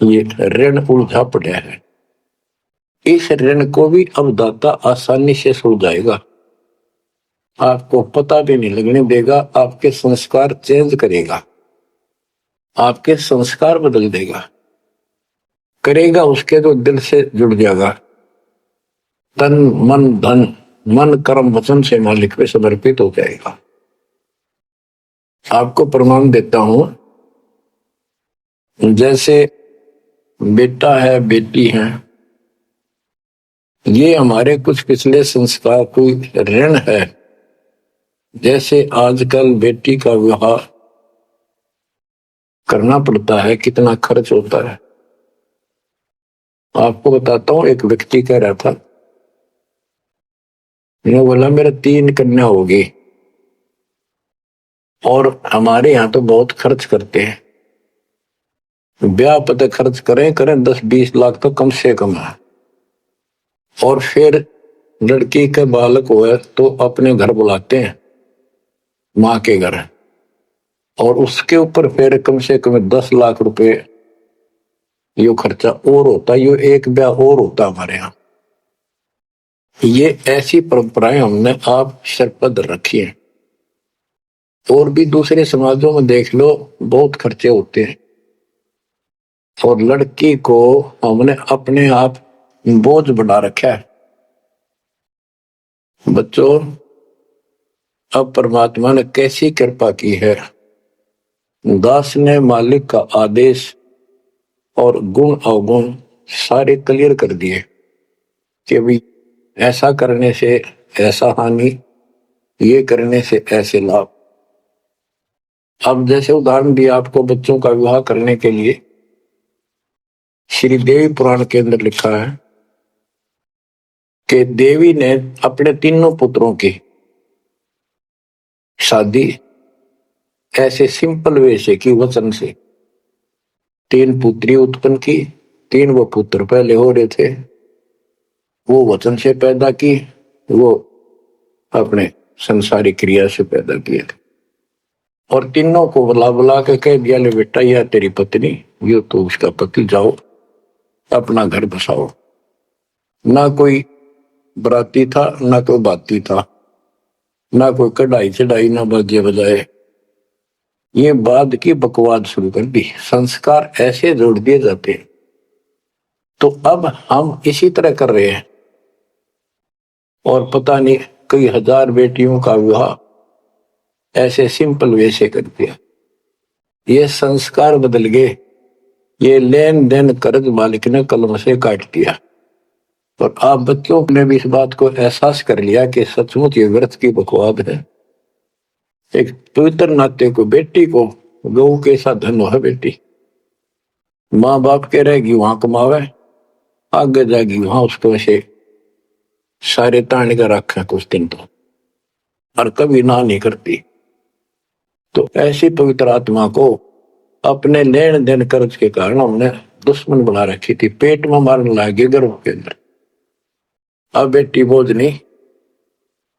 ये ऋण उलझा पड़ा है। इस ऋण को भी अब दाता आसानी से सुलझाएगा, आपको पता भी नहीं लगने देगा। आपके संस्कार चेंज करेगा, आपके संस्कार बदल देगा, करेगा उसके जो दिल से जुड़ जाएगा। तन मन धन, मन कर्म वचन से मालिक पे समर्पित हो जाएगा। आपको प्रमाण देता हूं, जैसे बेटा है बेटी है, ये हमारे कुछ पिछले संस्कार कोई ऋण है। जैसे आजकल बेटी का विवाह करना पड़ता है, कितना खर्च होता है। आपको बताता हूं, एक व्यक्ति कह रहा था, मैं बोला मेरा 3 कन्या होगी और हमारे यहाँ तो बहुत खर्च करते हैं, ब्याह पता खर्च करें 10-20 लाख तो कम से कम है। और फिर लड़की के बालक हुए तो अपने घर बुलाते हैं, माँ के घर, और उसके ऊपर फिर कम से कम 10 लाख रुपए यो खर्चा और होता, यो एक ब्याह और होता हमारे यहाँ। ये ऐसी परंपराएं हमने आप सर पर रखी है। और भी दूसरे समाजों में देख लो, बहुत खर्चे होते हैं, और लड़की को हमने अपने आप बोझ बना रखा है। बच्चों, अब परमात्मा ने कैसी कृपा की है, दास ने मालिक का आदेश और गुण अवगुण सारे क्लियर कर दिए कि भाई ऐसा करने से ऐसा हानि, ये करने से ऐसे लाभ। अब जैसे उदाहरण दिया आपको बच्चों का विवाह करने के लिए, श्री देवी पुराण के अंदर लिखा है कि देवी ने अपने तीनों पुत्रों की शादी ऐसे सिंपल वे से की, वचन से। 3 पुत्री उत्पन्न की, 3 वो पुत्र पहले हो रहे थे, वो वचन से पैदा की, वो अपने संसारिक क्रिया से पैदा किए थे। और तीनों को बुला बुला के कह दिया, ले बेटा यह तेरी पत्नी, ये तो उसका पति, जाओ अपना घर बसाओ। ना कोई बराती था, ना कोई बाती था, ना कोई कढ़ाई चढ़ाई, ना बाजे बजाए। ये बाद की बकवाद शुरू कर दी। संस्कार ऐसे जोड़ दिए जाते हैं। तो अब हम इसी तरह कर रहे हैं, और पता नहीं कई हजार बेटियों का विवाह ऐसे सिंपल वे से कर दिया। ये संस्कार बदल गए। ये लेन देन कर्ज मालिक ने कलम से काट दिया। और आप बच्चों ने भी इस बात को एहसास कर लिया कि सचमुच ये व्यर्थ की बकवाद है। एक पवित्र नाते को, बेटी को गऊ के साथ धन है बेटी। माँ बाप के रहेगी वहां कमावे, आगे जाएगी वहां उसको ऐसे सारे ताने का रखे कुछ दिन तो, और कभी ना नहीं करती। तो ऐसी पवित्र आत्मा को अपने लेन देन कर्ज के कारण हमने दुश्मन बना रखी थी। पेट में मारने लगे गर्भ के अंदर। अब बेटी बोझ नहीं,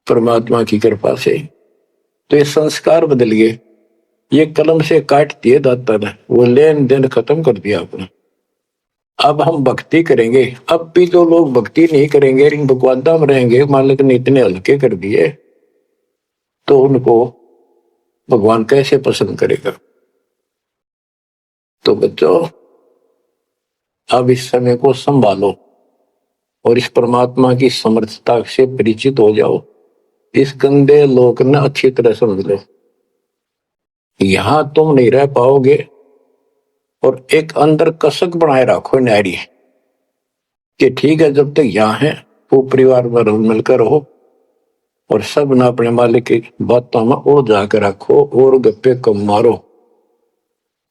परमात्मा की कृपा से तो ये संस्कार बदल गए। ये कलम से काट दिए दाता ने, वो लेन देन खत्म कर दिया आपने। अब हम भक्ति करेंगे। अब भी जो लोग भक्ति नहीं करेंगे, इन बकवादा में रहेंगे, मालिक ने इतने हल्के कर दिए, तो उनको भगवान कैसे पसंद करेगा। तो बच्चों, अब इस समय को संभालो और इस परमात्मा की समर्थता से परिचित हो जाओ। इस गंदे लोक ने अच्छी तरह समझ लो। यहां तुम नहीं रह पाओगे, और एक अंदर कसक बनाए रखो नारी कि ठीक है, जब तक यहाँ है वो परिवार में रल मिलकर रहो, और सब ना अपने मालिक की बातों में ओ जाकर रखो, और गप्पे कम मारो।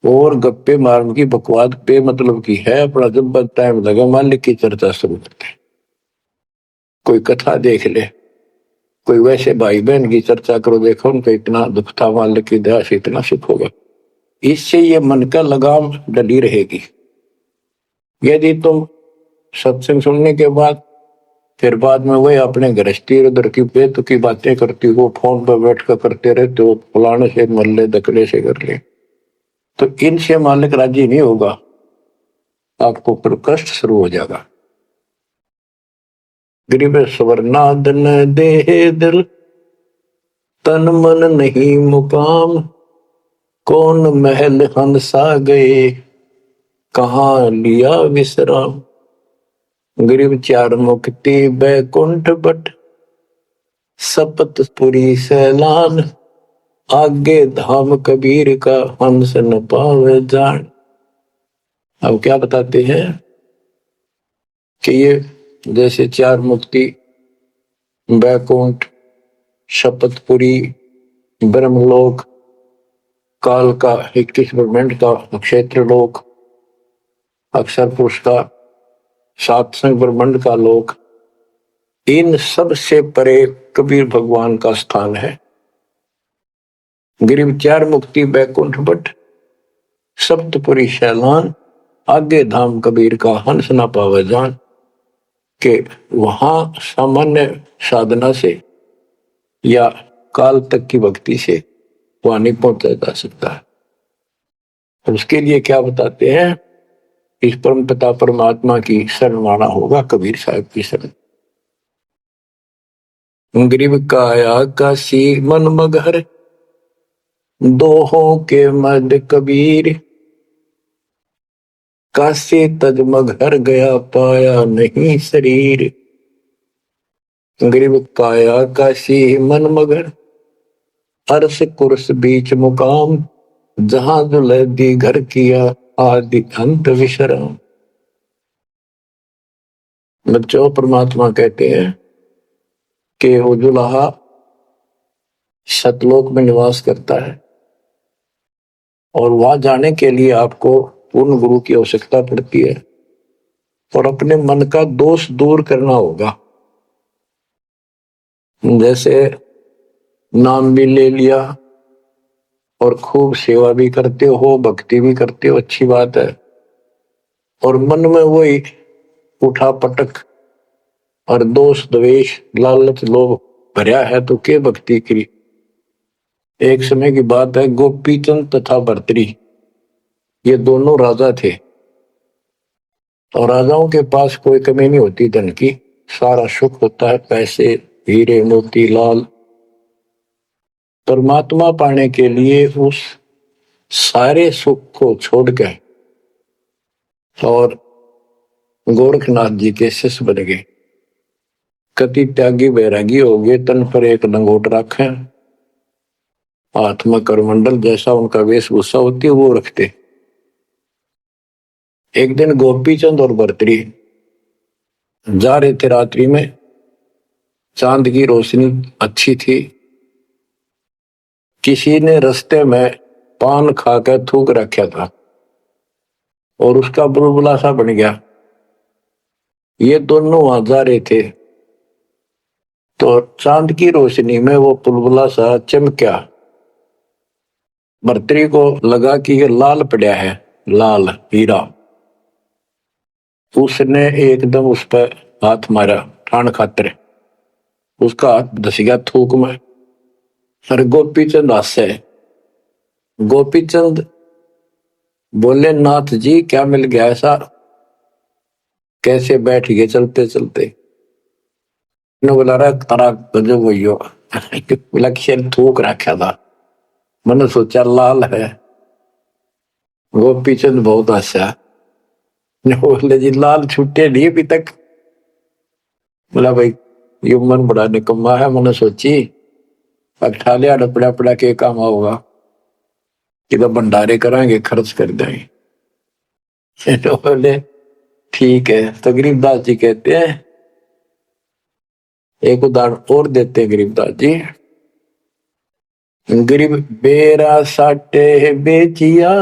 और गप्पे मारने की बकवाद पे मतलब की है, अपना जब टाइम लगा मालिक की चर्चा शुरू करते। कोई कथा देख ले, कोई वैसे भाई बहन की चर्चा करो, देखो उनको इतना दुख था, मालिक की दया से इतना सुख होगा। इससे ये मन का लगाम डली रहेगी। यदि तुम सत्संग सुनने के बाद फिर बाद में वही अपने गृहस्थी उधर की बेत की बातें करती हो, फोन पर बैठ कर करते रहते हो, फलाने से मर ले, दकले से कर ले, तो इनसे मालिक राजी नहीं होगा, आपको पर कष्ट शुरू हो जाएगा। गरीब स्वर्णादन दे दिल, तन मन नहीं मुकाम, कौन महल हंसा गए, कहाँ लिया विश्राम। गरीब चार मुक्ति बैकुंठ बट, सपतपुरी सैलान, आगे धाम कबीर का हंस न पावे जान। अब क्या बताते हैं कि ये जैसे चार मुक्ति, बैकुंठ, शपथपुरी, ब्रह्मलोक, काल का 21 ब्रह्मांड का क्षेत्र लोक, अक्षर पुरुष का सातसंग ब्रह्मांड का लोक, इन सब से परे कबीर भगवान का स्थान है। गिरिव चार मुक्ति बैकुंठ बट, सप्तपुरी शैलान, आगे धाम कबीर का हंस ना पावे जान। के वहां सामान्य साधना से या काल तक की भक्ति से वहां नहीं पहुंचा जा सकता है। उसके लिए क्या बताते हैं, इस परम पिता परमात्मा की शरण माना होगा, कबीर साहब की शरण। गरीब काया काशी मन मगर, दोहों के मद कबीर, काशी तज मगर गया पाया नहीं शरीर। गरीब काया काशी मन मगर, अर्श कुर्स बीच मुकाम, जहां दुलहदी घर किया आदि अंत विश्राम। बच्चों, परमात्मा कहते हैं कि वो दुल्हा सतलोक में निवास करता है, और वहां जाने के लिए आपको पूर्ण गुरु की आवश्यकता पड़ती है, और अपने मन का दोष दूर करना होगा। जैसे नाम भी ले लिया और खूब सेवा भी करते हो, भक्ति भी करते हो, अच्छी बात है, और मन में वही उठा पटक और दोष द्वेष लालच लोभ भरा है, तो के भक्ति करी। एक समय की बात है, गोपीचंद तथा भर्तरी ये दोनों राजा थे और राजाओं के पास कोई कमी नहीं होती धन की, सारा सुख होता है, पैसे, हीरे, मोती, लाल। परमात्मा पाने के लिए उस सारे सुख को छोड़कर और गोरखनाथ जी के शिष्य बन गए। कति त्यागी बैरागी हो गए, तन पर एक लंगोट रखे, हाथ में करमंडल, जैसा उनका वेशभूषा होती है वो रखते। एक दिन गोपीचंद और भर्तरी जा रहे थे रात्रि में, चांद की रोशनी अच्छी थी। किसी ने रास्ते में पान खाकर थूक रखा था और उसका बुलबुला सा बन गया। ये दोनों वहां जा रहे थे तो चांद की रोशनी में वो बुलबुला सा चमका। भर्तरी को लगा कि ये लाल पड़ा है, लाल हीरा। उसने एकदम उस पर हाथ मारा ठाण खातर, उसका हाथ धस गया थूक में। सर गोपीचंद हंसे। गोपीचंद बोले, नाथ जी क्या मिल गया ऐसा, कैसे बैठ गए चलते चलते। बोला रहा तारा गजब हो लक्ष्य थूक रखा था, मैंने सोचा लाल है। गोपीचंद बहुत हंसा, बोले जी लाल छुट्टे नहीं अभी तक। बोला भाई ये मन बड़ा निकम्मा है, मैंने सोची अठा लिया डपड़ा पड़ा के काम होगा कि भंडारे कराएंगे, खर्च कर देंगे। तो बोले ठीक है। तो गरीबदास जी कहते हैं, एक उदाहरण और देते हैं गरीबदास जी। गरीब बेरा साटे बेचिया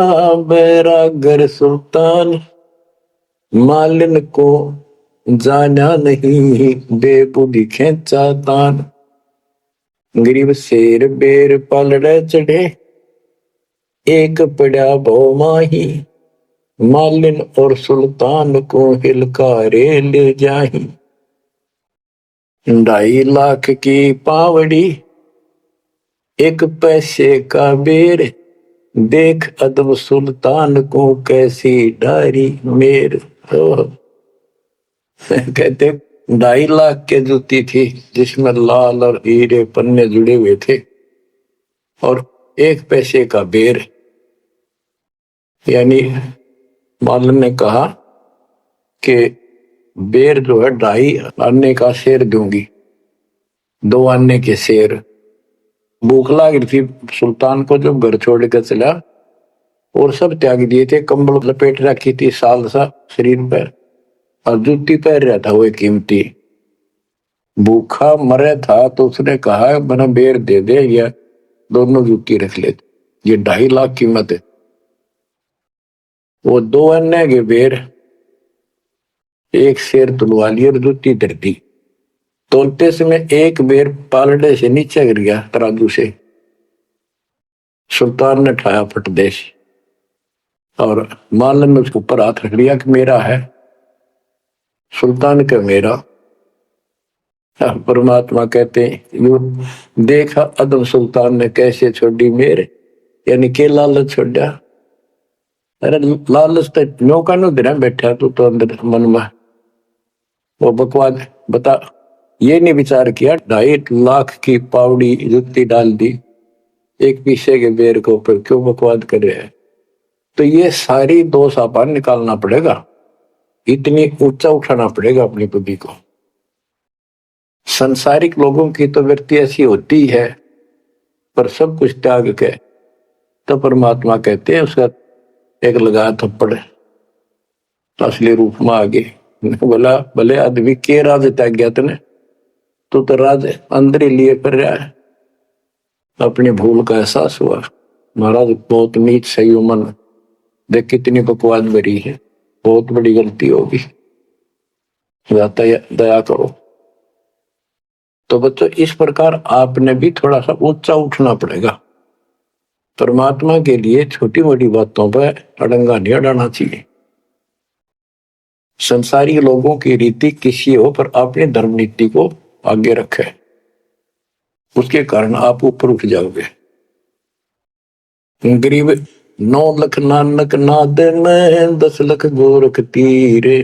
बैरागर सुल्तान, मालिन को जाना नहीं बेबुद्धि खेचा तान। गरीब शेर बेर पलड़े चढ़े, एक पड़ा भो माही, मालिन और सुल्तान को हिलकारे ले जाही। 2.5 लाख की पावड़ी, एक पैसे का बेर, देख अदब सुल्तान को कैसी डारी मेर। कहते 2.5 लाख के जूती थी जिसमें लाल और हीरे पन्ने जुड़े हुए थे और 1 पैसे का बेर। यानी मालन ने कहा कि बेर जो है 2.5 आने का शेर दूंगी, 2 आने के शेर। भूख लग रही थी सुल्तान को, जब घर छोड़ कर चला और सब त्याग दिए थे, कंबल लपेट रखी थी साल सा शरीर पर और जूती पहन रहा था वो कीमती। भूखा मरे था तो उसने कहा मैंने बेर दे दे या दोनों जूती रख ले, ये 2.5 लाख कीमत है। वो 2 अन्य के बेर, एक शेर तुलवा लिया और जूती धर दी। तोलते समय एक बेर पालड़े से नीचे गिर गया तराजू से। सुल्तान ने उठाया फटदेश और मालन ने उसके ऊपर हाथ रख लिया कि मेरा है। सुल्तान का मेरा। परमात्मा कहते हैं देखा अदम सुल्तान ने कैसे छोड़ी मेरे, यानी के लालच छोड़ा। अरे लालच तो नौका नो दिन बैठा तू तो अंदर मन में वो बकवाद बता। ये नहीं विचार किया 2.5 लाख की पावड़ी जुत्ती डाल दी एक पीछे के बेर को ऊपर, क्यों बकवाद कर रहे हैं। तो ये सारी दोष आपा निकालना पड़ेगा, इतनी ऊंचा उठाना पड़ेगा अपनी बुद्धि को। संसारिक लोगों की तो वृत्ति ऐसी होती है, पर सब कुछ त्याग के तो परमात्मा कहते हैं उसका एक लगा थप्पड़ असली रूप में आगे। बोला भले आदमी के राज त्याग गया तने, तो राज अंदर ही लिए पर रहा है। अपनी भूल का एहसास हुआ, महाराज बहुत नीच सही मन, देख कितनी बकवाद भरी है, बहुत बड़ी गलती होगी, दया करो। तो बच्चों इस प्रकार आपने भी थोड़ा सा ऊंचा उठना पड़ेगा। परमात्मा के लिए छोटी मोटी बातों पर अड़ंगा नहीं अड़ाना चाहिए। संसारी लोगों की रीति किसी हो, पर अपनी धर्म नीति को आगे रखे, उसके कारण आप ऊपर उठ जाओगे। गरीब 9 लख नानक नाद में 10 लख गोरख तीरे,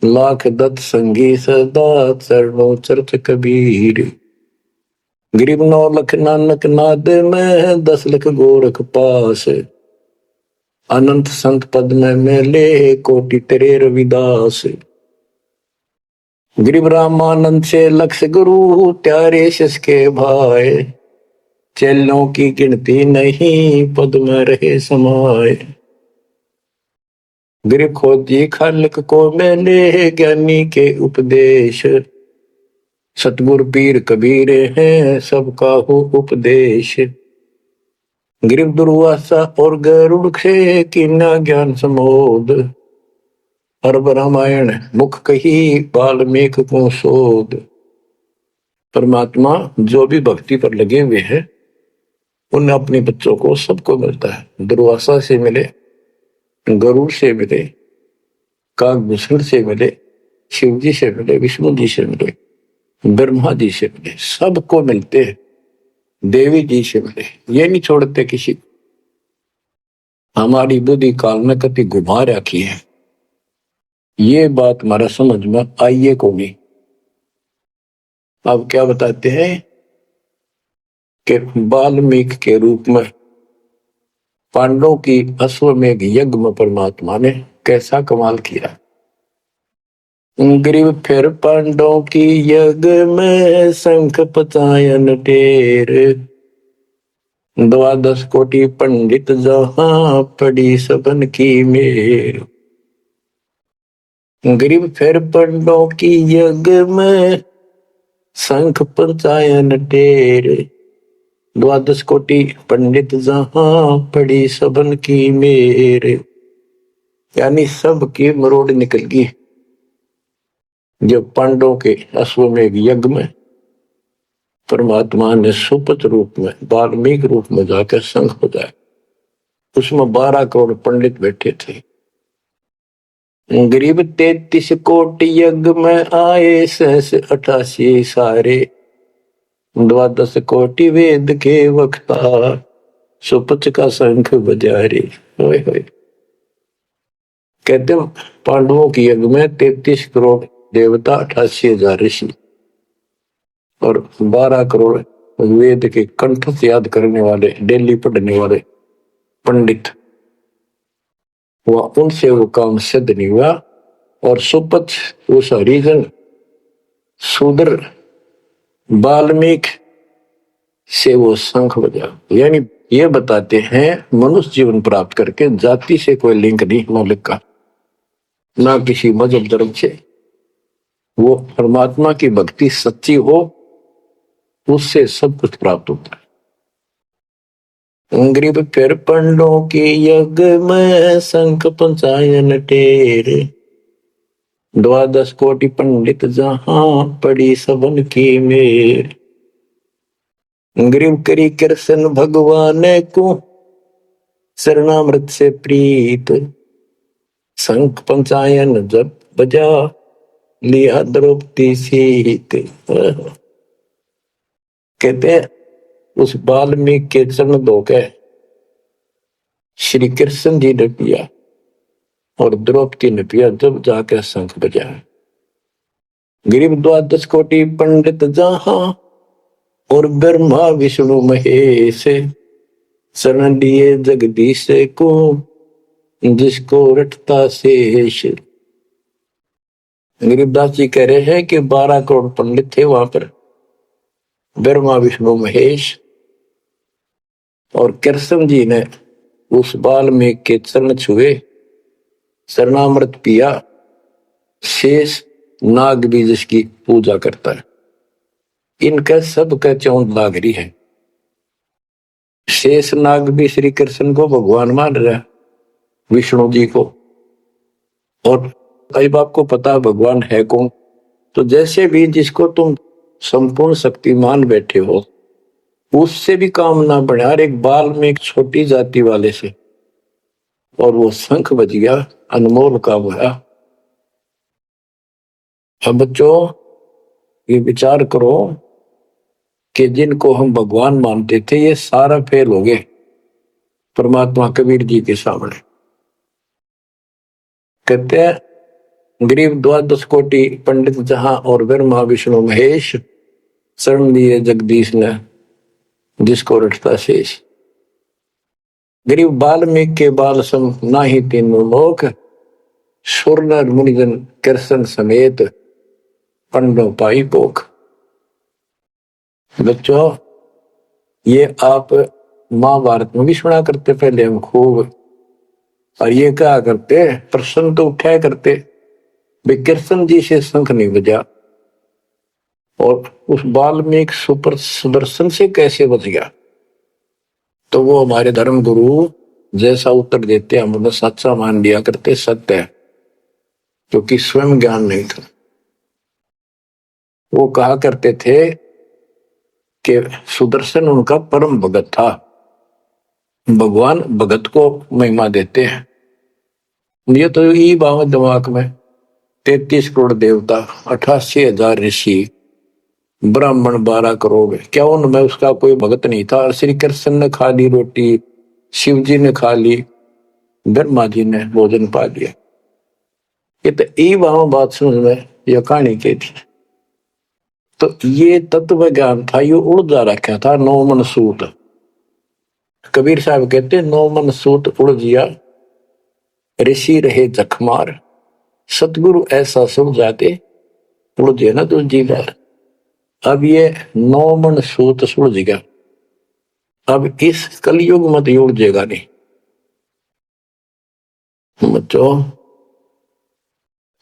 लाख दत्त संगी सदा चरणों चरत कबीर। गरीब 9 लख नानक नाद में 10 लख गोरख पास, अनंत संत पद में मेले कोटि तेरे रविदास। गरीब रामानंद से लक्ष गुरु त्यारे शिष के भाई, चेलों की गिनती नहीं पद में रहे समाये। गरीब खोजी खालक को मेले ज्ञानी के उपदेश, सतगुरु पीर कबीर हैं सबका हो उपदेश। गरीब दुर्वासा और गरुड़ से कीना ज्ञान समोद, अरब रामायण मुख कही वाल्मीक को शोध। परमात्मा जो भी भक्ति पर लगे हुए हैं उन्हें अपने बच्चों को सबको मिलता है। दुर्वासा से मिले, गरुड़ से मिले, काकभूषण से मिले, शिव जी से मिले, विष्णु जी से मिले, ब्रह्मा जी से मिले, सबको मिलते हैं। देवी जी से मिले, ये नहीं छोड़ते किसी। हमारी बुद्धि काल में कति घुमा रखी है, ये बात हमारा समझ में आइए को नहीं। अब क्या बताते हैं कि वाल्मीकि के रूप में पांडवों की अश्वमेघ यज्ञ में परमात्मा ने कैसा कमाल किया। गरीब फिर पांडवों की यज्ञ में शंख पचायन टेर, 12 कोटि पंडित जहां पड़ी सबन की मेर। गरीब फिर पांडवों की यज्ञ में शंख पचायन टेर, 12 कोटि पंडित जहां पड़ी सबन की मेर। यानी सब की मरोड़ निकल गई जब पांडवों के अश्वमेघ यज्ञ में परमात्मा ने सुपत रूप में वाल्मीकि रूप में जाकर शंख बजाया। उसमें 12 करोड़ पंडित बैठे थे। गरीब 33 कोटि यज्ञ में आए 88 सारे, 12 कोटि वेद के वक्ता सुपच का शंख बजारे। कहते पांडवों की यज्ञ में 33 करोड़ देवता, 88,000 ऋषि और 12 करोड़ वेद के कंठ से याद करने वाले, डेली पढ़ने वाले पंडित। वह उनसे वो काम सिद्ध नहीं हुआ और सुपथ उस हरिजन शूद्र वाल्मीकि से वो शंख बजा। यानी ये बताते हैं मनुष्य जीवन प्राप्त करके जाति से कोई लिंक नहीं मौलिक का, ना किसी मजहब धर्म से। वो परमात्मा की भक्ति सच्ची हो उससे सब कुछ प्राप्त होता है। गरीब फिर पंडों के यज्ञ में शंख पंचायन टेरे, 12 कोटि पंडित जहां पड़ी सबन की मेर। गरीब करी कृष्ण भगवान को शरणामृत से प्रीत, शंख पंचायन जब बजा लिया द्रौपदी सीत। कहते हैं उस वाल्मीकि के चरण धोके श्री कृष्ण जी ने पिया और द्रौपदी ने पिया जब जाकर शंख बजा। गरीब 12 कोटि पंडित जहां और ब्रह्मा विष्णु महेश, शरण लिए जगदीश को जिसको रटता शेष। गरीबदास जी कह रहे हैं कि 12 करोड़ पंडित थे वहां पर, ब्रह्मा विष्णु महेश, और कृष्ण जी ने उस वाल्मीकि के चरण छुए, शरणामृत पिया। शेष नाग भी जिसकी पूजा करता है, इनका सबका चौंध लाग रही है। शेष नाग भी श्री कृष्ण को भगवान मान रहा है, विष्णु जी को। और कई बाप को पता भगवान है कौन, तो जैसे भी जिसको तुम संपूर्ण शक्ति मान बैठे हो उससे भी काम ना बढ़े। हर एक बाल में एक छोटी जाति वाले से, और वो शंख बज गया, अनमोल काम हुआ। अब बच्चों ये विचार करो कि जिनको हम भगवान मानते थे ये सारा फेल हो गए। परमात्मा कबीर जी के सामने कहते हैं, गरीब द्वादश कोटि पंडित जहां और ब्रह्मा विष्णु महेश, शरण दिए जगदीश ने जिसको रटता शेष। गरीब वाल्मीकि के बाल सम नाही तीनों लोक, सुर नर मुनिजन कृष्ण समेत पंडों पाई पोख। बच्चों, ये आप महाभारत में भी सुना करते पहले हम खूब, और ये कहा करते प्रश्न तो उठाया करते भाई कृष्ण जी से शंख नहीं बजा और उस वाल्मीकि सुपर सुदर्शन से कैसे बच गया। तो वो हमारे धर्म गुरु जैसा उत्तर देते हम उन्हें सच्चा मान लिया करते, सत्य है, क्योंकि स्वयं ज्ञान नहीं था। वो कहा करते थे कि सुदर्शन उनका परम भगत था। भगवान भगत को महिमा देते हैं। ये तो ये बात दिमाग में 33 करोड़ देवता, 88,000 ऋषि, ब्राह्मण 12 करोड़, क्या उनमें उसका कोई भगत नहीं था। श्री कृष्ण ने खा ली रोटी, शिव जी ने खा ली, ब्रह्मा जी ने भोजन पा लिया। ये तो ये बात समझ में यह कहानी की थी। तो ये तत्व ज्ञान था, ये उड़ जा रखा था। 9 मन सूत, कबीर साहब कहते 9 मन सूत उड़ जिया, ऋषि रहे जखमार, सतगुरु ऐसा सब जाते उड़ जे ना दूजी बार। अब ये 9 मन सूत सुलझ गया, अब इस कलयुग मत उड़ जाएगा नहीं। बच्चों,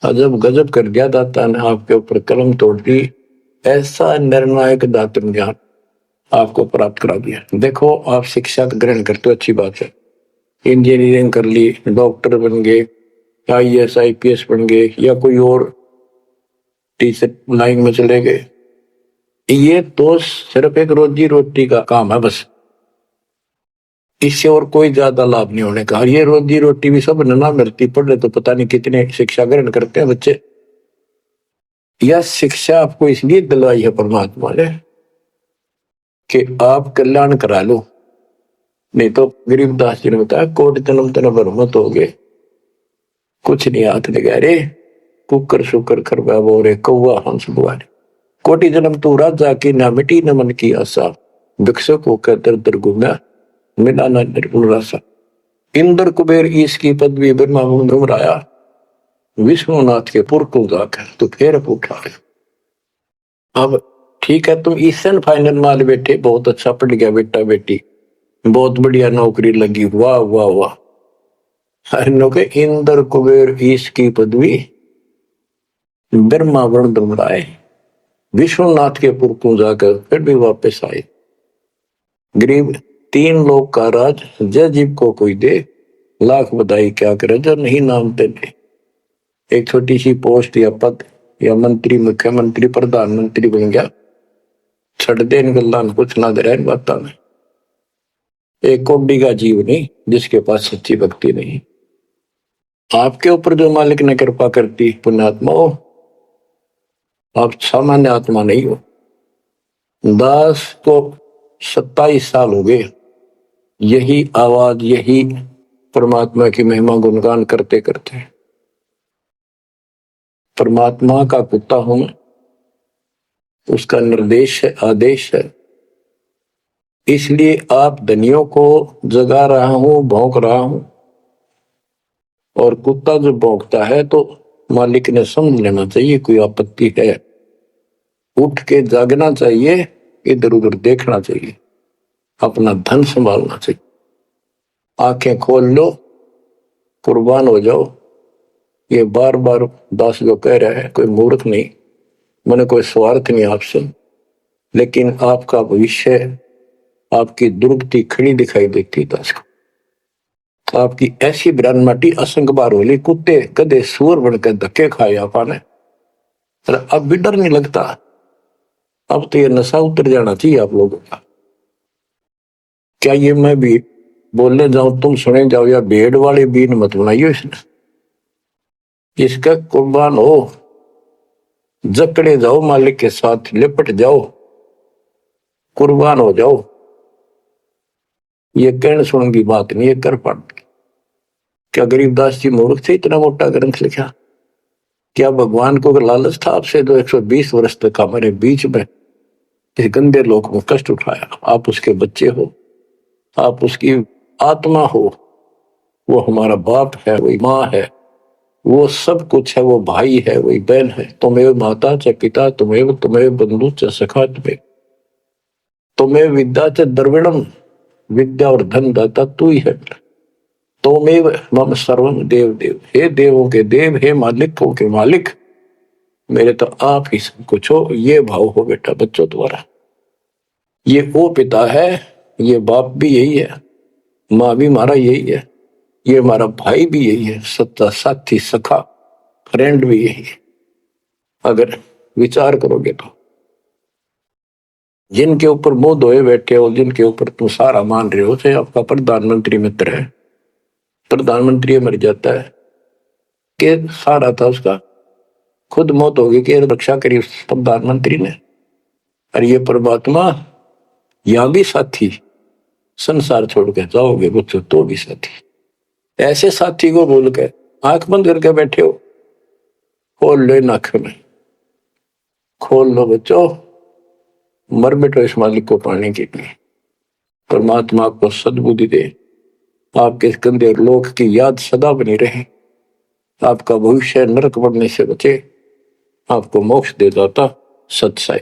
अजब गजब कर दिया दाता ने आपके ऊपर कलम तोड़ दी, ऐसा निर्णायक दातन ज्ञान आपको प्राप्त करा दिया। देखो, आप शिक्षा ग्रहण करते हो, अच्छी बात है, इंजीनियरिंग कर ली, डॉक्टर बन गए, IAS IPS बन गए, या कोई और टीचर लाइन में चले गए। ये तो सिर्फ एक रोजी रोटी का काम है बस, इससे और कोई ज्यादा लाभ नहीं होने का। ये रोजी रोटी भी सब ना मिलती, पढ़ ले तो पता नहीं कितने शिक्षा ग्रहण करते हैं बच्चे। यह शिक्षा आपको इसलिए दिलवाई है परमात्मा ने कि आप कल्याण करा लो, नहीं तो गरीबदास जी ने बताया कोटि जन्म तन भ्रमत हो गए, कुछ नहीं हाथ लगा रे, कुकर शुकर खरबा बोरे कौआ हंस बुआरे। कोटि जन्म तू राजा की ना मिटी न मन की आशा, भिक्षक होकर दर दर घूमा मिला ना निर्गुण रासा। इंद्र कुबेर ईश की पदवी ब्रह्मा घुमराया, विष्णुनाथ के पुर को जाकर तो फिर उठा। अब ठीक है, तुम ईसन फाइनल माल बैठे, बहुत अच्छा पढ़ गया बेटा बेटी, बहुत बढ़िया नौकरी लगी, वाह वाह वाह। के इंद्र कुबेर ईश की पदवी ब्रह्मा वर्ण घुमराए, विश्वनाथ के पुर को जाकर फिर भी वापस आए। गरीब 3 लोग का राज जय जीव को कोई दे, लाख बधाई क्या करे जो नहीं नाम तेरे। एक छोटी सी पोस्ट या पद या मंत्री, मुख्यमंत्री, प्रधानमंत्री बन गया, छड़ दे गल्ला कुछ ना दे रहा बात में। एक कोडी का जीव नहीं जिसके पास सच्ची भक्ति नहीं। आपके ऊपर जो मालिक ने कृपा करती पुण्यात्मा हो, आप सामान्य आत्मा नहीं हो। दास को 27 साल हो गए यही आवाज, यही परमात्मा की महिमा गुणगान करते करते। परमात्मा का कुत्ता हूं मैं, उसका निर्देश है, आदेश है, इसलिए आप धनियों को जगा रहा हूं, भौंक रहा हूं। और कुत्ता जो भौंकता है तो मालिक ने समझ लेना चाहिए कोई आपत्ति है, उठ के जागना चाहिए, इधर उधर देखना चाहिए, अपना धन संभालना चाहिए। आंखें खोल लो, कुर्बान हो जाओ। ये बार बार दास जो कह रहा है, कोई मूर्ख नहीं, मैंने कोई स्वार्थ नहीं आपसे, लेकिन आपका भविष्य, आपकी दुर्गति खड़ी दिखाई देती दास को। आपकी ऐसी ब्रह्माटी असंग बार होली, कुत्ते कदे सुअर बनकर धक्के खाए आपने, अब भी डर नहीं लगता। अब तो ये नशा उतर जाना चाहिए आप लोगों का। क्या ये मैं भी बोलने जाऊं तुम सुने जाओ, या भेड़ वाले बीन मत बनाइयो इसने। इसका कुर्बान हो, जकड़े जाओ, मालिक के साथ लिपट जाओ, कुर्बान हो जाओ। ये कहने सुन की बात नहीं, ये कर पड़। क्या गरीबदास जी मूर्ख थे इतना मोटा ग्रंथ लिखा? क्या भगवान को लालच था आपसे जो 120 वर्ष तक हमारे बीच में इस गंदे लोक में कष्ट उठाया? आप उसके बच्चे हो, आप उसकी आत्मा हो, वो हमारा बाप है, वही माँ है, वो सब कुछ है, वो भाई है, वही बहन है। तुम्हें माता च पिता तुम्हें, तुम्हें बंधु च सखा तुम्हें विद्या च द्रविणम, विद्या और धन दाता तू ही है। तोमेव मम सर्वम देव देव, हे देवों के देव, हे मालिकों के मालिक, मेरे तो आप ही सब कुछ हो। ये भाव हो बेटा बच्चों तुम्हारा। ये वो पिता है, ये बाप भी यही है, माँ भी हमारा यही है, ये हमारा भाई भी यही है, सच्चा साथी सखा फ्रेंड भी यही है। अगर विचार करोगे तो जिनके ऊपर मुंह धोए बैठे हो, जिनके ऊपर तुम सारा मान रहे हो, चाहे आपका प्रधानमंत्री मित्र है, प्रधानमंत्री मर जाता है कि सारा था उसका, खुद मौत होगी कि रक्षा करी उस प्रधानमंत्री ने। और ये परमात्मा यहाँ भी साथी, संसार छोड़ के जाओगे बच्चों तो भी साथी। ऐसे साथी को बोल के आंख बंद करके बैठे हो, खोल लो नाक में, खोल लो बच्चों, मर बैठो इस मालिक को पाने के लिए। परमात्मा आपको सद्बुद्धि दे, आपके इस गंदे लोक की याद सदा बनी रहे, आपका भविष्य नरक बढ़ने से बचे, आपको मोक्ष दे दाता सत साई।